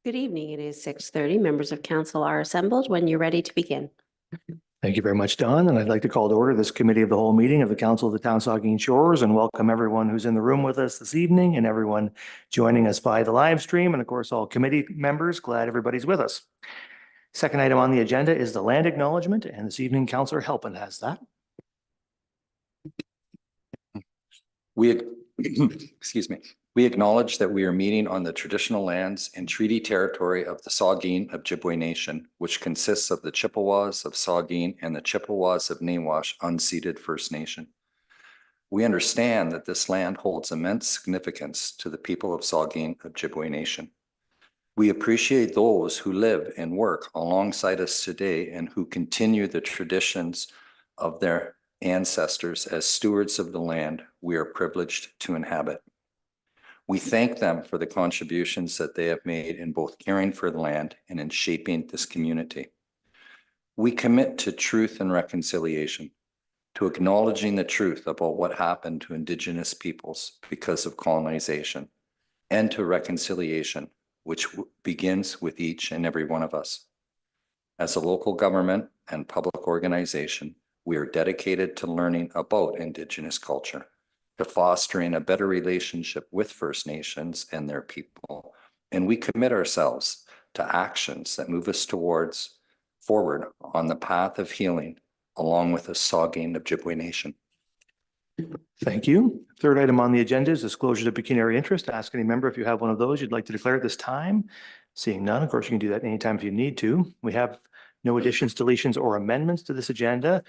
Good evening. It is 6:30. Members of council are assembled when you're ready to begin. Thank you very much, Don. And I'd like to call to order this committee of the whole meeting of the Council of the Town of Saugeen Shores and welcome everyone who's in the room with us this evening and everyone joining us via the live stream. And of course, all committee members, glad everybody's with us. Second item on the agenda is the land acknowledgement. And this evening, Councillor Halpin has that. Excuse me. We acknowledge that we are meeting on the traditional lands and treaty territory of the Saugeen Ojibwe Nation, which consists of the Chippewas of Saugeen and the Chippewas of Nawash unceded First Nation. We understand that this land holds immense significance to the people of Saugeen Ojibwe Nation. We appreciate those who live and work alongside us today and who continue the traditions of their ancestors as stewards of the land we are privileged to inhabit. We thank them for the contributions that they have made in both caring for the land and in shaping this community. We commit to truth and reconciliation, to acknowledging the truth about what happened to Indigenous peoples because of colonization, and to reconciliation, which begins with each and every one of us. As a local government and public organization, we are dedicated to learning about Indigenous culture, to fostering a better relationship with First Nations and their people. And we commit ourselves to actions that move us forward on the path of healing, along with the Saugeen Ojibwe Nation. Thank you. Third item on the agenda is disclosure of pecuniary interest. Ask any member if you have one of those you'd like to declare at this time. Seeing none, of course, you can do that anytime if you need to. We have no additions, deletions, or amendments to this agenda.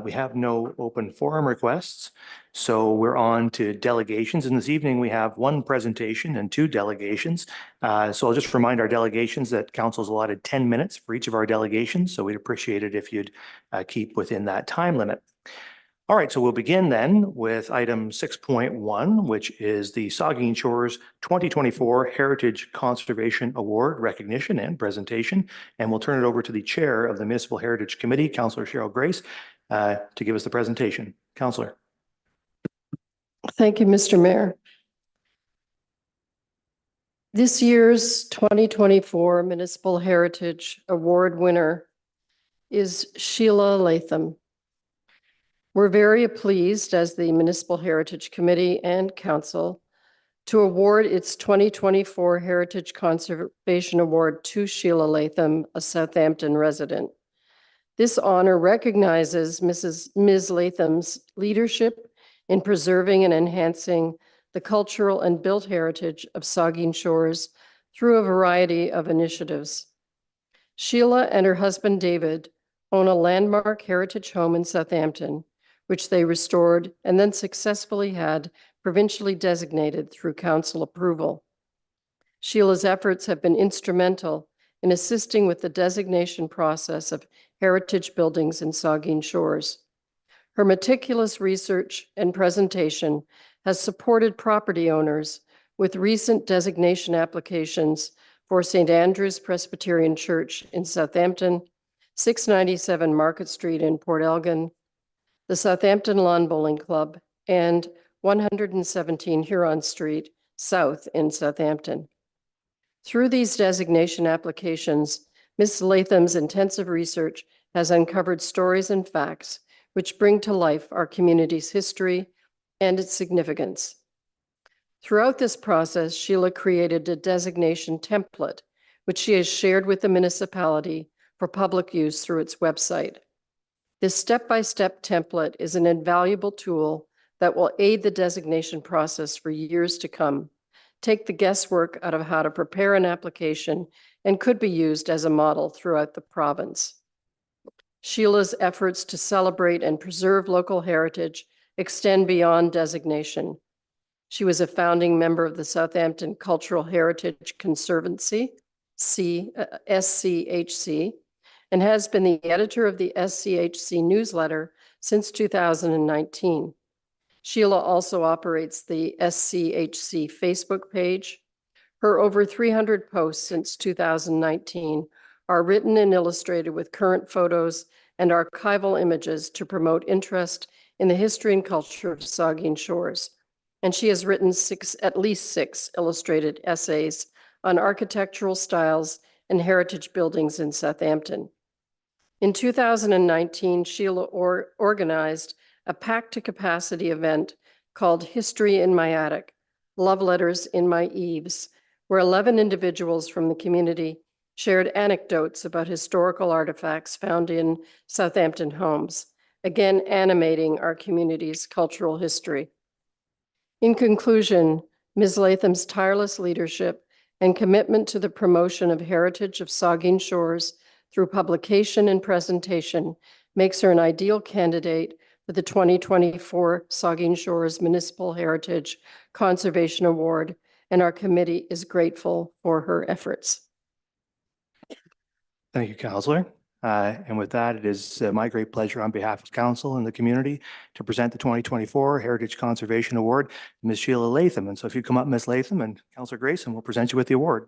We have no open forum requests. So we're on to delegations. And this evening we have one presentation and two delegations. So I'll just remind our delegations that council's allotted 10 minutes for each of our delegations. So we'd appreciate it if you'd keep within that time limit. All right, so we'll begin then with item 6.1, which is the Saugeen Shores 2024 Heritage Conservation Award recognition and presentation. And we'll turn it over to the chair of the Municipal Heritage Committee, Councillor Cheryl Grace, to give us the presentation. Councillor. Thank you, Mr. Mayor. This year's 2024 Municipal Heritage Award winner is Sheila Latham. We're very pleased as the Municipal Heritage Committee and Council to award its 2024 Heritage Conservation Award to Sheila Latham, a Southampton resident. This honor recognizes Ms. Latham's leadership in preserving and enhancing the cultural and built heritage of Saugeen Shores through a variety of initiatives. Sheila and her husband David own a landmark heritage home in Southampton, which they restored and then successfully had provincially designated through council approval. Sheila's efforts have been instrumental in assisting with the designation process of heritage buildings in Saugeen Shores. Her meticulous research and presentation has supported property owners with recent designation applications for St. Andrew's Presbyterian Church in Southampton, 697 Market Street in Port Elgin, the Southampton Lawn Bowling Club, and 117 Huron Street South in Southampton. Through these designation applications, Ms. Latham's intensive research has uncovered stories and facts which bring to life our community's history and its significance. Throughout this process, Sheila created a designation template, which she has shared with the municipality for public use through its website. This step-by-step template is an invaluable tool that will aid the designation process for years to come, take the guesswork out of how to prepare an application, and could be used as a model throughout the province. Sheila's efforts to celebrate and preserve local heritage extend beyond designation. She was a founding member of the Southampton Cultural Heritage Conservancy, SCHC, and has been the editor of the SCHC newsletter since 2019. Sheila also operates the SCHC Facebook page. Her over 300 posts since 2019 are written and illustrated with current photos and archival images to promote interest in the history and culture of Saugeen Shores. And she has written at least six illustrated essays on architectural styles and heritage buildings in Southampton. In 2019, Sheila organized a Pack to Capacity event called History in My Attic, Love Letters in My Eaves, where 11 individuals from the community shared anecdotes about historical artifacts found in Southampton homes, again animating our community's cultural history. In conclusion, Ms. Latham's tireless leadership and commitment to the promotion of heritage of Saugeen Shores through publication and presentation makes her an ideal candidate for the 2024 Saugeen Shores Municipal Heritage Conservation Award, and our committee is grateful for her efforts. Thank you, Counselor. And with that, it is my great pleasure on behalf of council and the community to present the 2024 Heritage Conservation Award to Ms. Sheila Latham. And so if you come up, Ms. Latham, and Counselor Grayson will present you with the award.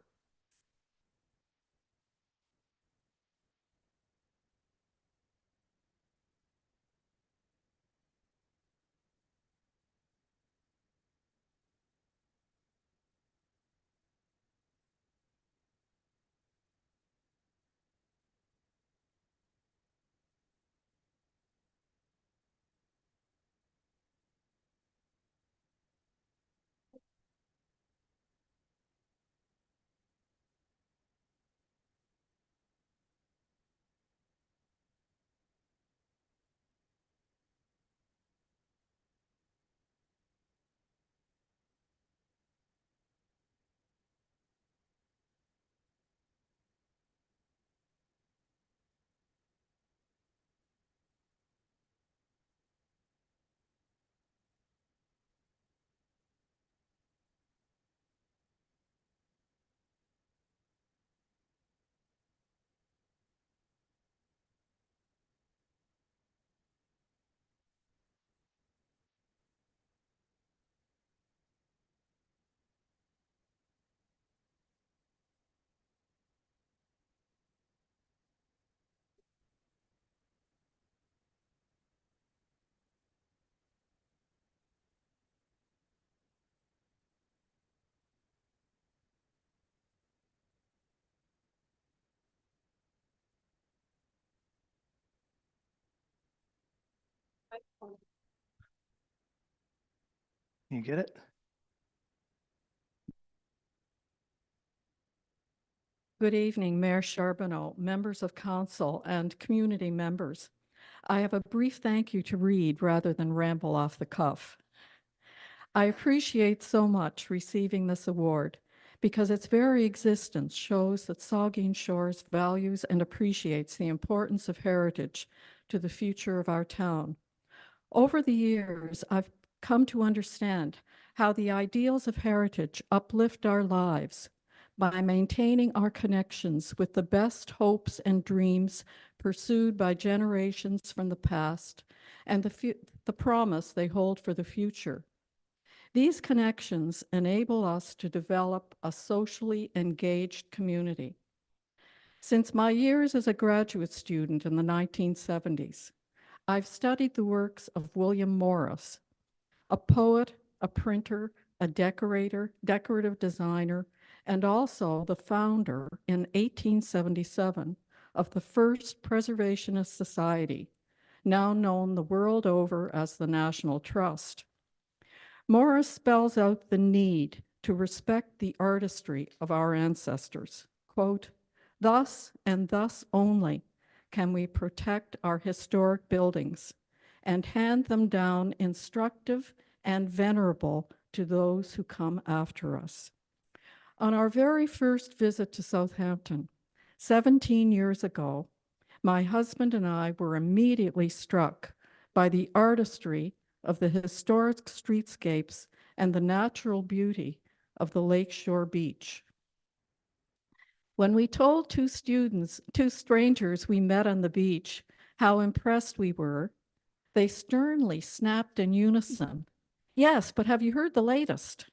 You get it? Good evening, Mayor Charbonneau, members of council, and community members. I have a brief thank you to read rather than ramble off the cuff. I appreciate so much receiving this award because its very existence shows that Saugeen Shores values and appreciates the importance of heritage to the future of our town. Over the years, I've come to understand how the ideals of heritage uplift our lives by maintaining our connections with the best hopes and dreams pursued by generations from the past and the promise they hold for the future. These connections enable us to develop a socially engaged community. Since my years as a graduate student in the 1970s, I've studied the works of William Morris, a poet, a printer, a decorator, decorative designer, and also the founder in 1877 of the first Preservationist Society, now known the world over as the National Trust. Morris spells out the need to respect the artistry of our ancestors. Quote, "Thus and thus only can we protect our historic buildings and hand them down instructive and venerable to those who come after us." On our very first visit to Southampton, 17 years ago, my husband and I were immediately struck by the artistry of the historic streetscapes and the natural beauty of the lakeshore beach. When we told two strangers we met on the beach how impressed we were, they sternly snapped in unison, "Yes, but have you heard the latest?"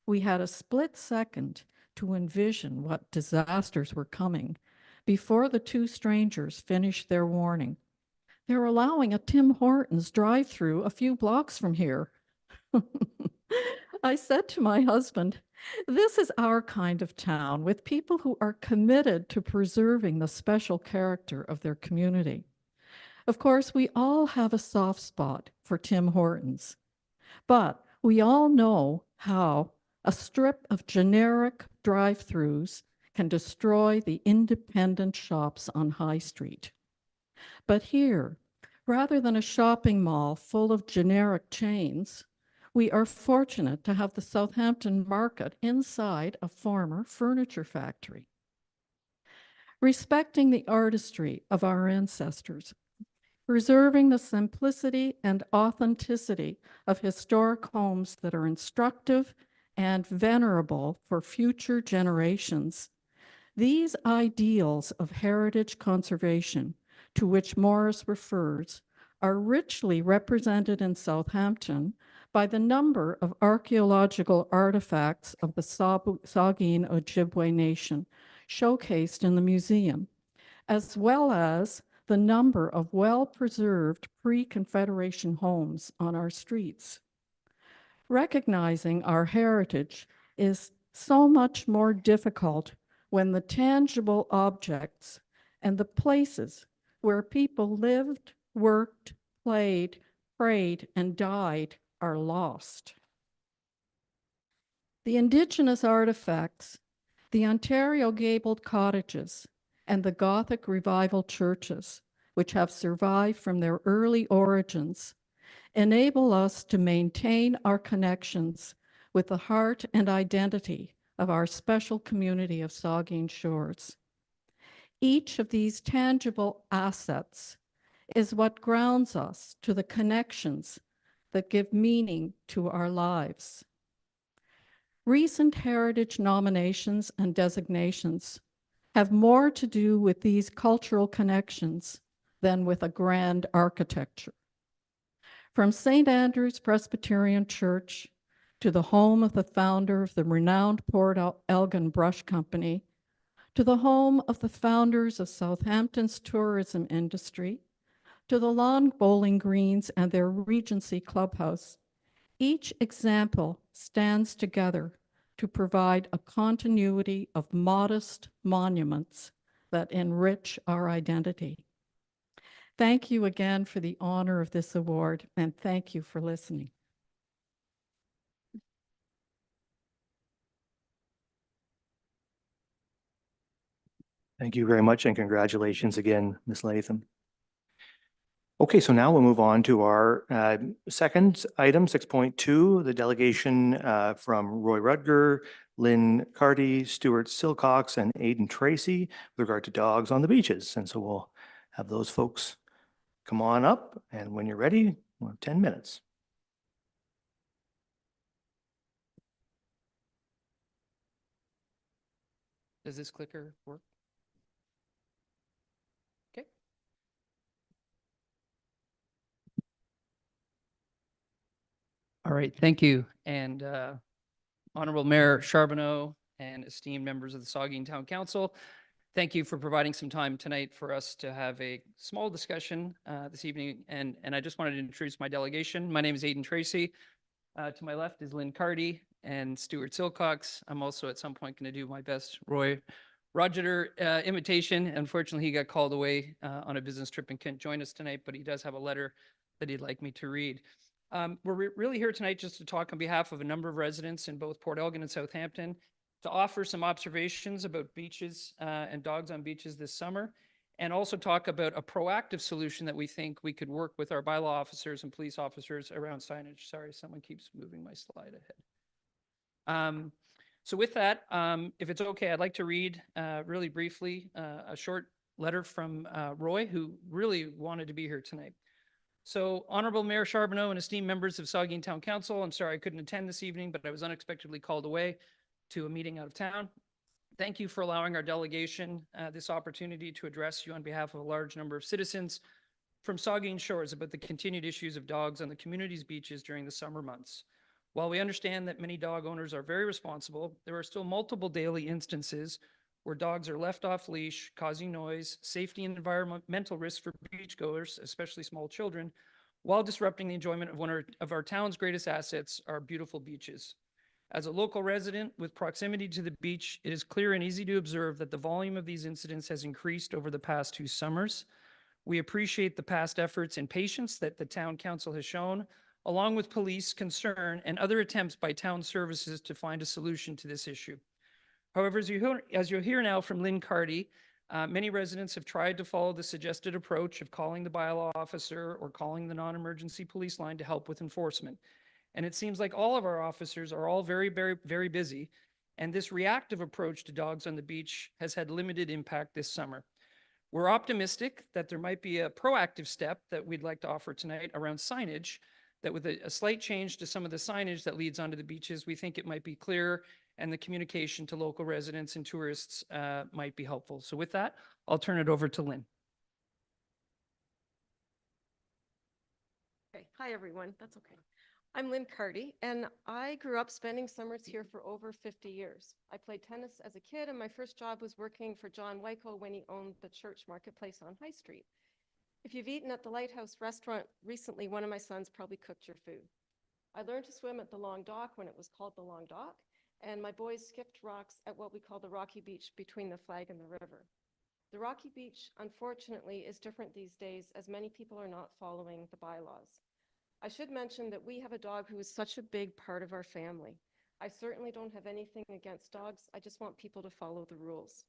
We had a split second to envision what disasters were coming before the two strangers finished their warning. "They're allowing a Tim Hortons drive-through a few blocks from here." I said to my husband, This is our kind of town with people who are committed to preserving the special character of their community. Of course, we all have a soft spot for Tim Hortons, but we all know how a strip of generic drive-throughs can destroy the independent shops on High Street. But here, rather than a shopping mall full of generic chains, we are fortunate to have the Southampton Market inside a former furniture factory. Respecting the artistry of our ancestors, preserving the simplicity and authenticity of historic homes that are instructive and venerable for future generations. These ideals of heritage conservation to which Morris refers are richly represented in Southampton by the number of archaeological artifacts of the Saugeen Ojibwe Nation showcased in the museum, as well as the number of well-preserved pre-Confederation homes on our streets. Recognizing our heritage is so much more difficult when the tangible objects and the places where people lived, worked, played, prayed, and died are lost. The Indigenous artifacts, the Ontario gabled cottages, and the Gothic revival churches, which have survived from their early origins, enable us to maintain our connections with the heart and identity of our special community of Saugeen Shores. Each of these tangible assets is what grounds us to the connections that give meaning to our lives. Recent heritage nominations and designations have more to do with these cultural connections than with a grand architecture. From St. Andrew's Presbyterian Church to the home of the founder of the renowned Port Elgin Brush Company, to the home of the founders of Southampton's tourism industry, to the lawn bowling greens and their Regency Clubhouse, each example stands together to provide a continuity of modest monuments that enrich our identity. Thank you again for the honor of this award, and thank you for listening. Thank you very much, and congratulations again, Ms. Latham. Okay, so now we'll move on to our second item, 6.2, the delegation from Roy Rudger, Lynn Carty, Stuart Silcox, and Aidan Tracy with regard to dogs on the beaches. And so we'll have those folks come on up, and when you're ready, we'll have 10 minutes. Does this clicker work? Okay. All right, thank you. And Honorable Mayor Charbonneau and esteemed members of the Saugeen Town Council, thank you for providing some time tonight for us to have a small discussion this evening. And I just wanted to introduce my delegation. My name is Aidan Tracy. To my left is Lynn Carty and Stuart Silcox. I'm also at some point going to do my best Roy Roger imitation. Unfortunately, he got called away on a business trip and couldn't join us tonight, but he does have a letter that he'd like me to read. We're really here tonight just to talk on behalf of a number of residents in both Port Elgin and Southampton to offer some observations about beaches and dogs on beaches this summer, and also talk about a proactive solution that we think we could work with our bylaw officers and police officers around signage. Sorry, someone keeps moving my slide ahead. So with that, if it's okay, I'd like to read really briefly a short letter from Roy, who really wanted to be here tonight. So, Honorable Mayor Charbonneau and esteemed members of Saugeen Town Council, I'm sorry I couldn't attend this evening, but I was unexpectedly called away to a meeting out of town. Thank you for allowing our delegation this opportunity to address you on behalf of a large number of citizens from Saugeen Shores about the continued issues of dogs on the community's beaches during the summer months. While we understand that many dog owners are very responsible, there are still multiple daily instances where dogs are left off leash, causing noise, safety and environmental risks for beachgoers, especially small children, while disrupting the enjoyment of one of our town's greatest assets, our beautiful beaches. As a local resident with proximity to the beach, it is clear and easy to observe that the volume of these incidents has increased over the past 2 summers. We appreciate the past efforts and patience that the town council has shown, along with police concern and other attempts by town services to find a solution to this issue. However, as you'll hear now from Lynn Carty, many residents have tried to follow the suggested approach of calling the bylaw officer or calling the non-emergency police line to help with enforcement. And it seems like all of our officers are all very, very, very busy. And this reactive approach to dogs on the beach has had limited impact this summer. We're optimistic that there might be a proactive step that we'd like to offer tonight around signage, that with a slight change to some of the signage that leads onto the beaches, we think it might be clearer and the communication to local residents and tourists might be helpful. So with that, I'll turn it over to Lynn. Okay. Hi, everyone. That's okay. I'm Lynn Carty, and I grew up spending summers here for over 50 years. I played tennis as a kid, and my first job was working for John Wyco when he owned the church marketplace on High Street. If you've eaten at the Lighthouse restaurant recently, one of my sons probably cooked your food. I learned to swim at the Long Dock when it was called the Long Dock, and my boys skipped rocks at what we call the Rocky Beach between the Flag and the river. The Rocky Beach, unfortunately, is different these days as many people are not following the bylaws. I should mention that we have a dog who is such a big part of our family. I certainly don't have anything against dogs. I just want people to follow the rules.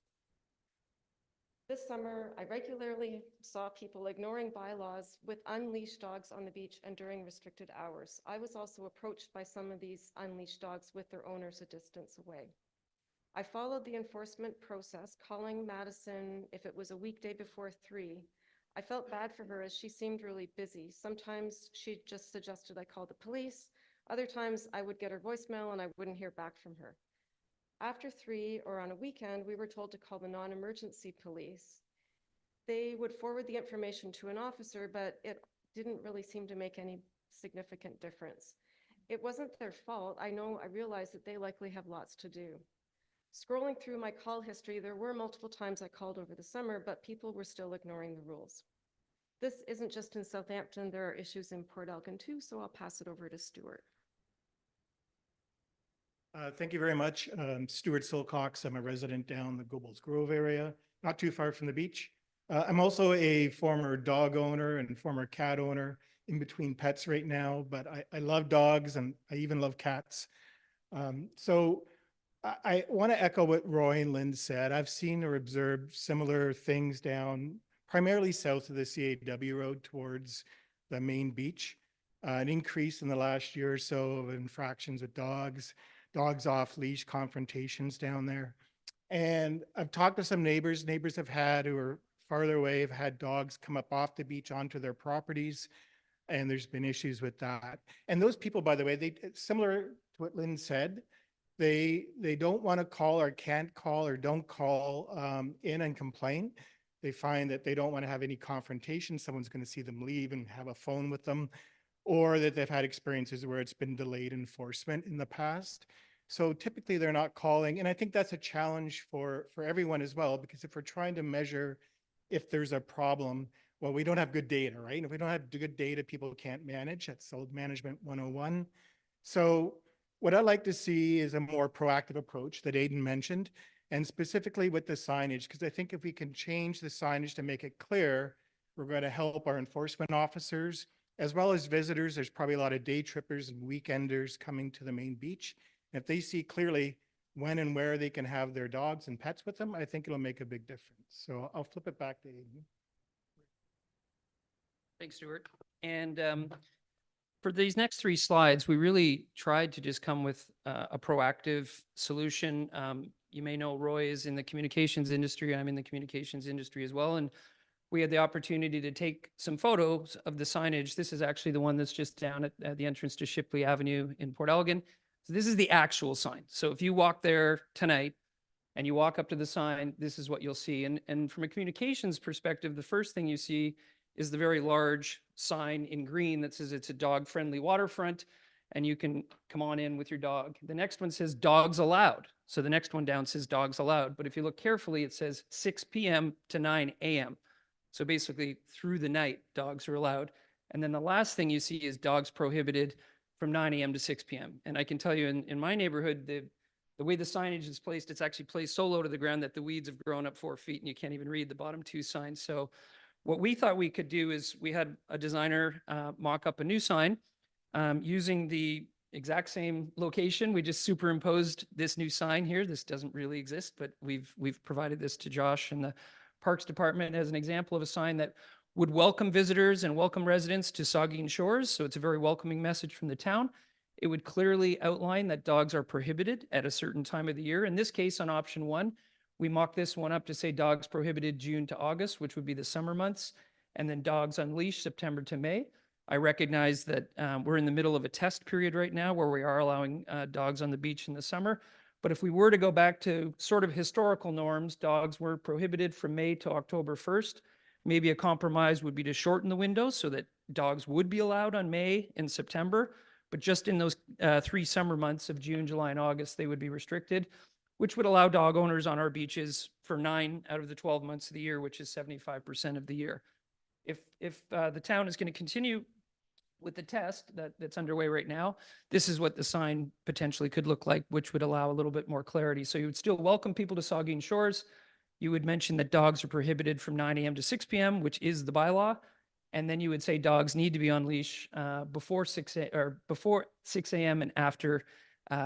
This summer, I regularly saw people ignoring bylaws with unleashed dogs on the beach and during restricted hours. I was also approached by some of these unleashed dogs with their owners a distance away. I followed the enforcement process, calling Madison if it was a weekday before 3. I felt bad for her as she seemed really busy. Sometimes she just suggested I call the police. Other times I would get her voicemail and I wouldn't hear back from her. After 3 or on a weekend, we were told to call the non-emergency police. They would forward the information to an officer, but it didn't really seem to make any significant difference. It wasn't their fault. I realized that they likely have lots to do. Scrolling through my call history, there were multiple times I called over the summer, but people were still ignoring the rules. This isn't just in Southampton, there are issues in Port Elgin too, so I'll pass it over to Stuart. Thank you very much. Stuart Silcox. I'm a resident down the Gobles Grove area, not too far from the beach. I'm also a former dog owner and former cat owner, in between pets right now, but I love dogs and I even love cats. So I want to echo what Roy and Lynn said. I've seen or observed similar things down primarily south of the CAW road towards the main beach. An increase in the last year or so of infractions with dogs off leash, confrontations down there. And I've talked to some neighbors have had, who are farther away, have had dogs come up off the beach onto their properties. And there's been issues with that. And those people, by the way, similar to what Lynn said, they don't want to call or can't call or don't call in and complain. They find that they don't want to have any confrontation. Someone's going to see them leave and have a phone with them, or that they've had experiences where it's been delayed enforcement in the past. So typically they're not calling. And I think that's a challenge for everyone as well, because if we're trying to measure if there's a problem, well, we don't have good data, right? And if we don't have good data, people can't manage. That's Old Management 101. So what I'd like to see is a more proactive approach that Aidan mentioned, and specifically with the signage, because I think if we can change the signage to make it clear, we're going to help our enforcement officers as well as visitors. There's probably a lot of day trippers and weekenders coming to the main beach. And if they see clearly when and where they can have their dogs and pets with them, I think it'll make a big difference. So I'll flip it back to Aidan. Thanks, Stuart. And for these next 3 slides, we really tried to just come with a proactive solution. You may know Roy is in the communications industry. I'm in the communications industry as well. And we had the opportunity to take some photos of the signage. This is actually the one that's just down at the entrance to Shipley Avenue in Port Elgin. So this is the actual sign. So if you walk there tonight and you walk up to the sign, this is what you'll see. And from a communications perspective, the first thing you see is the very large sign in green that says it's a dog-friendly waterfront and you can come on in with your dog. The next one says dogs allowed. So the next one down says dogs allowed. But if you look carefully, it says 6 p.m. to 9 a.m. So basically through the night, dogs are allowed. And then the last thing you see is dogs prohibited from 9 a.m. to 6 p.m. And I can tell you in my neighborhood, the way the signage is placed, it's actually placed so low to the ground that the weeds have grown up 4 feet and you can't even read the bottom two signs. So what we thought we could do is we had a designer mock up a new sign using the exact same location. We just superimposed this new sign here. This doesn't really exist, but we've provided this to Josh and the Parks Department as an example of a sign that would welcome visitors and welcome residents to Saugeen Shores. So it's a very welcoming message from the town. It would clearly outline that dogs are prohibited at a certain time of the year. In this case, on option 1, we mocked this one up to say dogs prohibited June to August, which would be the summer months, and then dogs unleashed September to May. I recognize that we're in the middle of a test period right now where we are allowing dogs on the beach in the summer. But if we were to go back to sort of historical norms, dogs were prohibited from May to October 1st. Maybe a compromise would be to shorten the window so that dogs would be allowed on May and September. But just in those 3 summer months of June, July, and August, they would be restricted, which would allow dog owners on our beaches for 9 out of the 12 months of the year, which is 75% of the year. If the town is going to continue with the test that's underway right now, this is what the sign potentially could look like, which would allow a little bit more clarity. So you would still welcome people to Saugeen Shores. You would mention that dogs are prohibited from 9 a.m. to 6 p.m., which is the bylaw. And then you would say dogs need to be on leash before 6 a.m. and after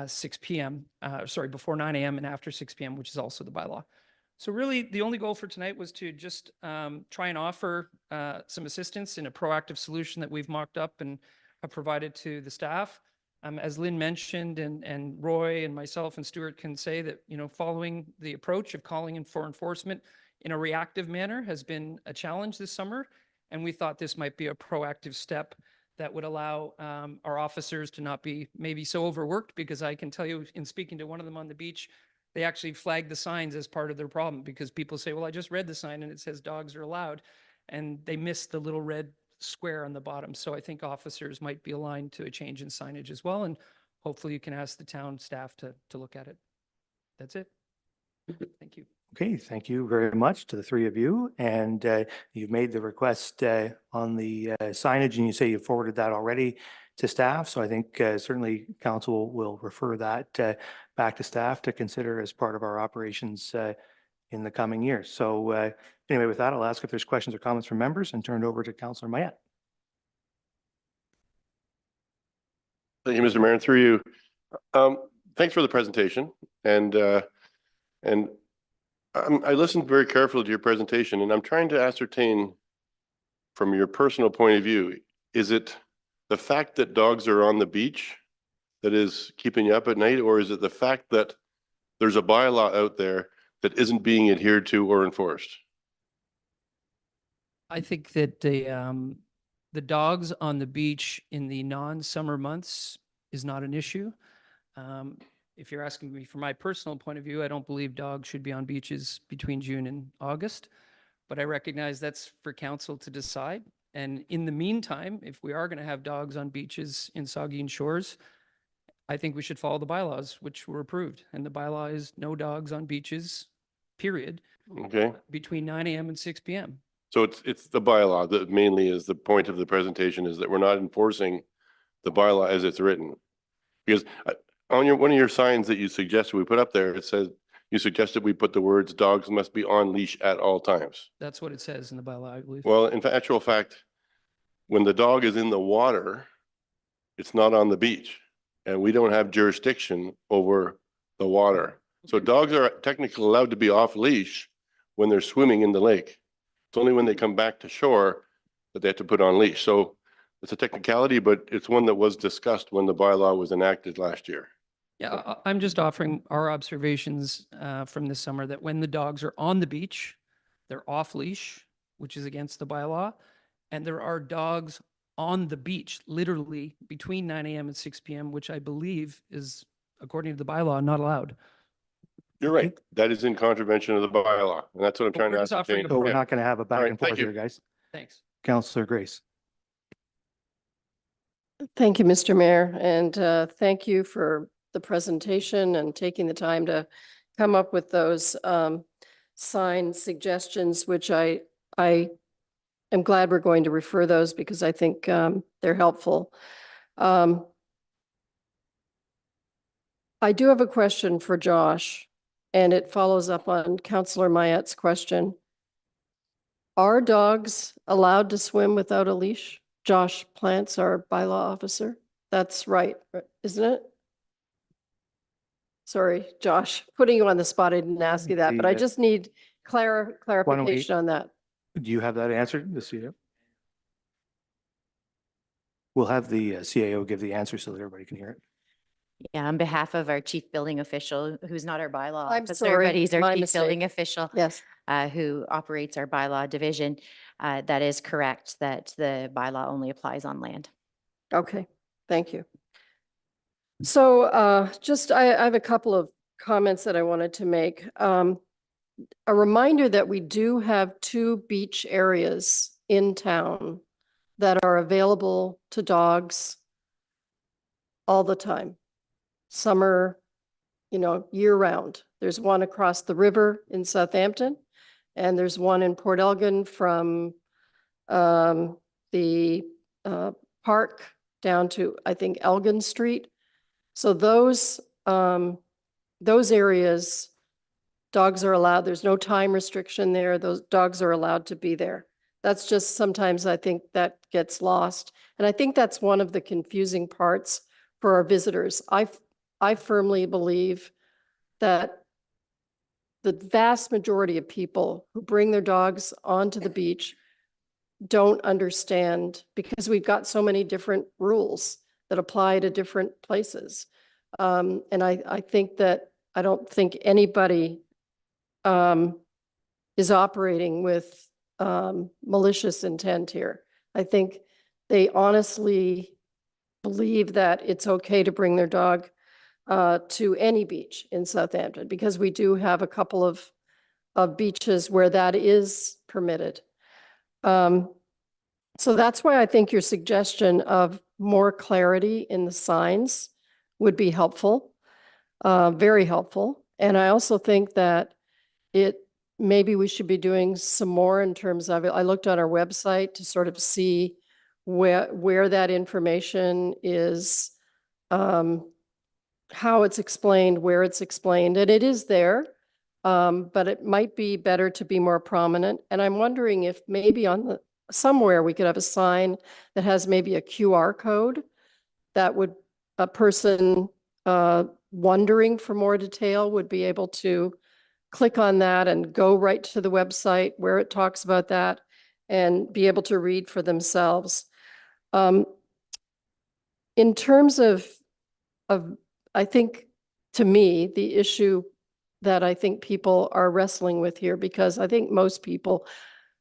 6 p.m. Before 9 a.m. and after 6 p.m., which is also the bylaw. So really, the only goal for tonight was to just try and offer some assistance in a proactive solution that we've mocked up and have provided to the staff. As Lynn mentioned, and Roy and myself and Stuart can say that, following the approach of calling in for enforcement in a reactive manner has been a challenge this summer. And we thought this might be a proactive step that would allow our officers to not be maybe so overworked, because I can tell you in speaking to one of them on the beach, they actually flagged the signs as part of their problem because people say, well, I just read the sign and it says dogs are allowed. And they missed the little red square on the bottom. So I think officers might be aligned to a change in signage as well. And hopefully you can ask the town staff to look at it. That's it. Thank you. Okay, thank you very much to the three of you. And you've made the request on the signage, and you say you forwarded that already to staff. So I think certainly council will refer that back to staff to consider as part of our operations in the coming years. So anyway, with that, I'll ask if there's questions or comments from members and turn it over to Councillor Mayette. Thank you, Mr. Mayor, and through you. Thanks for the presentation. And I listened very carefully to your presentation, and I'm trying to ascertain from your personal point of view, is it the fact that dogs are on the beach that is keeping you up at night, or is it the fact that there's a bylaw out there that isn't being adhered to or enforced? I think that the dogs on the beach in the non-summer months is not an issue. If you're asking me from my personal point of view, I don't believe dogs should be on beaches between June and August, but I recognize that's for council to decide. And in the meantime, if we are going to have dogs on beaches in Saugeen Shores, I think we should follow the bylaws, which were approved. And the bylaw is no dogs on beaches, period. Okay. Between 9 a.m. and 6 p.m. So it's the bylaw that mainly is the point of the presentation, is that we're not enforcing the bylaw as it's written. Because on one of your signs that you suggested we put up there, it says, you suggested we put the words dogs must be on leash at all times. That's what it says in the bylaw, I believe. Well, in actual fact, when the dog is in the water, it's not on the beach, and we don't have jurisdiction over the water. So dogs are technically allowed to be off leash when they're swimming in the lake. It's only when they come back to shore that they have to put on leash. So it's a technicality, but it's one that was discussed when the bylaw was enacted last year. Yeah, I'm just offering our observations from this summer that when the dogs are on the beach, they're off leash, which is against the bylaw. And there are dogs on the beach, literally between 9 a.m. and 6 p.m., which I believe is, according to the bylaw, not allowed. You're right. That is in contravention of the bylaw. And that's what I'm trying to We're just offering ascertain. So we're Yeah. not going to have a back right, and forth thank you. here, guys. Thanks. Councillor Grace. Thank you, Mr. Mayor, and thank you for the presentation and taking the time to come up with those sign suggestions, which I am glad we're going to refer those because I think they're helpful. I do have a question for Josh, and it follows up on Counselor Mayette's question. Are dogs allowed to swim without a leash? Josh Plants, our bylaw officer. That's right, isn't it? Sorry, Josh, putting you on the spot. I didn't ask you that, but I The, just need clarification on that. Do you have that answer, the CAO? We'll have the CAO give the answer so that everybody can hear it. Yeah, on behalf of our chief building official, who's not our bylaw I'm officer, sorry, but he's our my chief mistake. building official, Yes, who operates our bylaw division. That is correct, that the bylaw only applies on land. okay, thank you. So I have a couple of comments that I wanted to make. A reminder that we do have 2 beach areas in town that are available to dogs all the time. Summer, year round. There's one across the river in Southampton, and there's one in Port Elgin from the park down to, I think, Elgin Street. So those areas, dogs are allowed. There's no time restriction there. Those dogs are allowed to be there. That's just sometimes I think that gets lost. And I think that's one of the confusing parts for our visitors. I firmly believe that the vast majority of people who bring their dogs onto the beach don't understand, because we've got so many different rules that apply to different places. And I think that I don't think anybody is operating with malicious intent here. I think they honestly believe that it's okay to bring their dog to any beach in Southampton, because we do have a couple of beaches where that is permitted. So that's why I think your suggestion of more clarity in the signs would be helpful, very helpful. And I also think that maybe we should be doing some more in terms of it. I looked on our website to sort of see where that information is, how it's explained, where it's explained, and it is there. But it might be better to be more prominent. And I'm wondering if maybe somewhere we could have a sign that has maybe a QR code that would, a person wondering for more detail would be able to click on that and go right to the website where it talks about that and be able to read for themselves. In terms of, I think, to me, the issue that I think people are wrestling with here, because I think most people,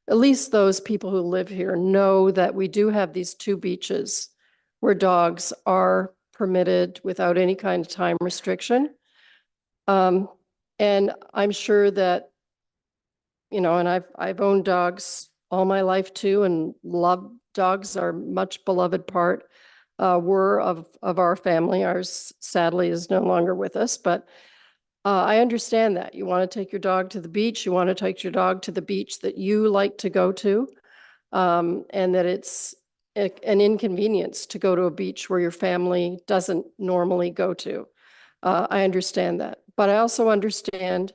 at least those people who live here, know that we do have these 2 beaches where dogs are permitted without any kind of time restriction. And I'm sure that, and I've owned dogs all my life too, and dogs are much beloved part, were of our family. Ours sadly is no longer with us, but I understand that. You want to take your dog to the beach, you want to take your dog to the beach that you like to go to, and that it's an inconvenience to go to a beach where your family doesn't normally go to. I understand that. But I also understand,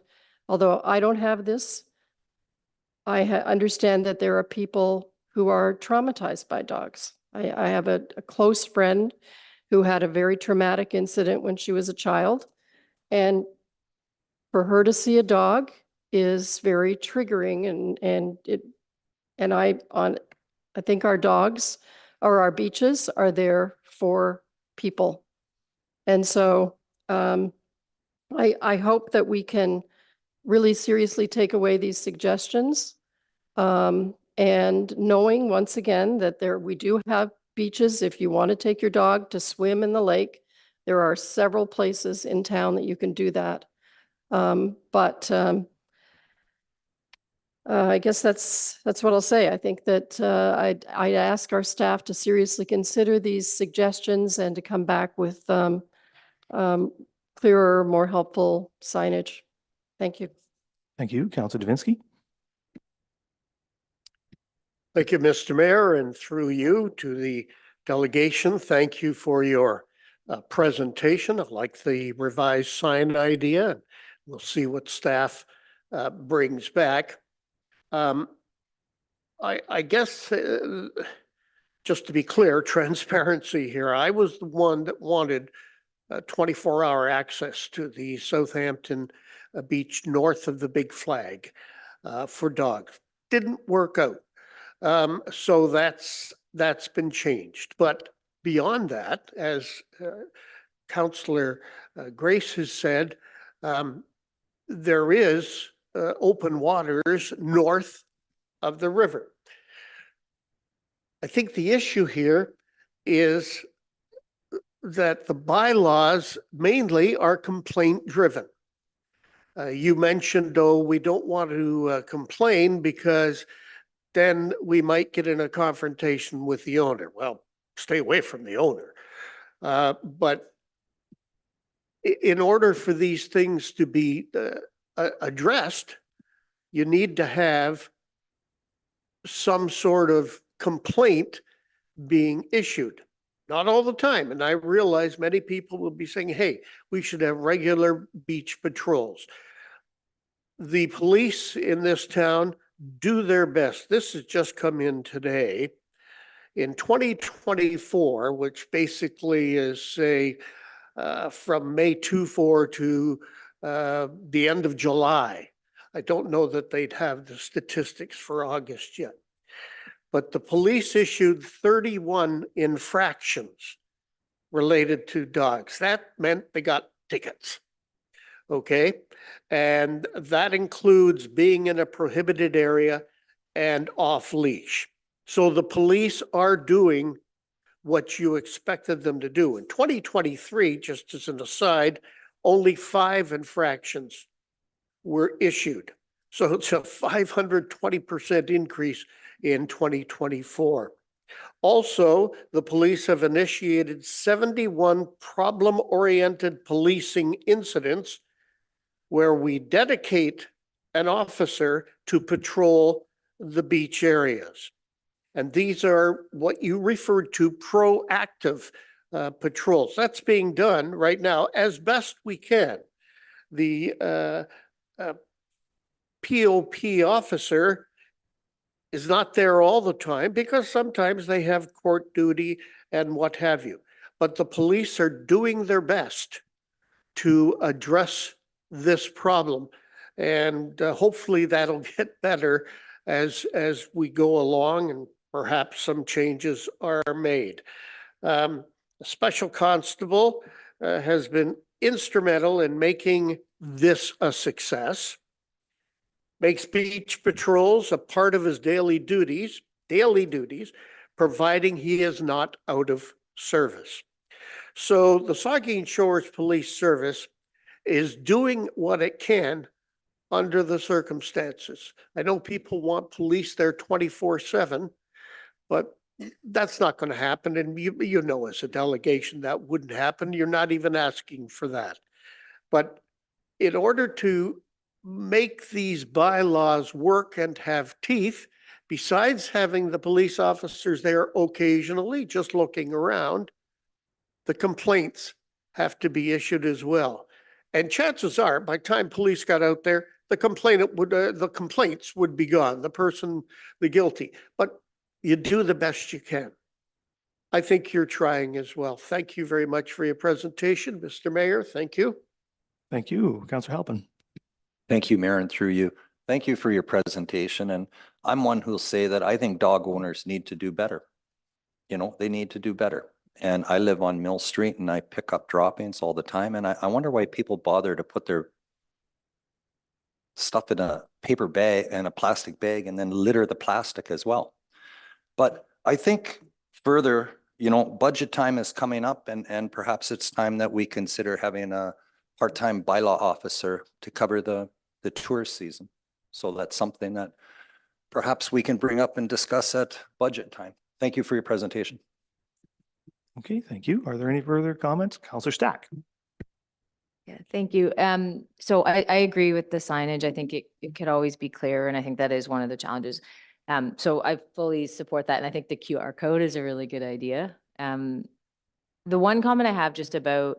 although I don't have this, I understand that there are people who are traumatized by dogs. I have a close friend who had a very traumatic incident when she was a child. And for her to see a dog is very triggering, and I think our dogs or our beaches are there for people. And so I hope that we can really seriously take away these suggestions. And knowing once again that we do have beaches. If you want to take your dog to swim in the lake, there are several places in town that you can do that. I guess that's what I'll say. I think that I'd ask our staff to seriously consider these suggestions and to come back with clearer, more helpful signage. Thank you. Thank you, Councilor Davinsky. Thank you, Mr. Mayor, and through you to the delegation, thank you for your presentation. I like the revised sign idea. We'll see what staff brings back. I guess, just to be clear, transparency here, I was the one that wanted 24-hour access to the Southampton beach north of the Big Flag for dogs. Didn't work out. So that's been changed. But beyond that, as Councillor Grace has said, there is open waters north of the river. I think the issue here is that the bylaws mainly are complaint driven. You mentioned, oh, we don't want to complain because then we might get in a confrontation with the owner. Well, stay away from the owner. But in order for these things to be addressed, you need to have some sort of complaint being issued. Not all the time. And I realize many people will be saying, hey, we should have regular beach patrols. The police in this town do their best. This has just come in today. In 2024, which basically is, say, from May 24 to the end of July. I don't know that they'd have the statistics for August yet. But the police issued 31 infractions related to dogs. That meant they got tickets. Okay. And that includes being in a prohibited area and off leash. So the police are doing what you expected them to do. In 2023, just as an aside, only 5 infractions were issued. So it's a 520% increase in 2024. Also, the police have initiated 71 problem-oriented policing incidents where we dedicate an officer to patrol the beach areas. And these are what you referred to proactive patrols. That's being done right now as best we can. The POP officer is not there all the time because sometimes they have court duty and what have you. But the police are doing their best to address this problem. And hopefully that'll get better as we go along and perhaps some changes are made. A special constable has been instrumental in making this a success, makes beach patrols a part of his daily duties, providing he is not out of service. So the Saugeen Shores Police Service is doing what it can under the circumstances. I know people want police there 24/7, but that's not going to happen. And you know, as a delegation, that wouldn't happen. You're not even asking for that. But in order to make these bylaws work and have teeth, besides having the police officers there occasionally just looking around, the complaints have to be issued as well. And chances are, by the time police got out there, the complaints would be gone, the guilty. But you do the best you can. I think you're trying as well. Thank you very much for your presentation, Mr. Mayor. Thank you. Thank you, Councillor Halpin. Thank you, Mayor, and through you. Thank you for your presentation. And I'm one who'll say that I think dog owners need to do better. You know, they need to do better. And I live on Mill Street and I pick up droppings all the time. And I wonder why people bother to put their stuff in a paper bag and a plastic bag and then litter the plastic as well. But I think further, you know, budget time is coming up and perhaps it's time that we consider having a part-time bylaw officer to cover the tourist season. So that's something that perhaps we can bring up and discuss at budget time. Thank you for your presentation. Okay, thank you. Are there any further comments? Councillor Stack. Yeah, thank you. So I agree with the signage. I think it could always be clearer, and I think that is one of the challenges. So I fully support that, and I think the QR code is a really good idea. The one comment I have just about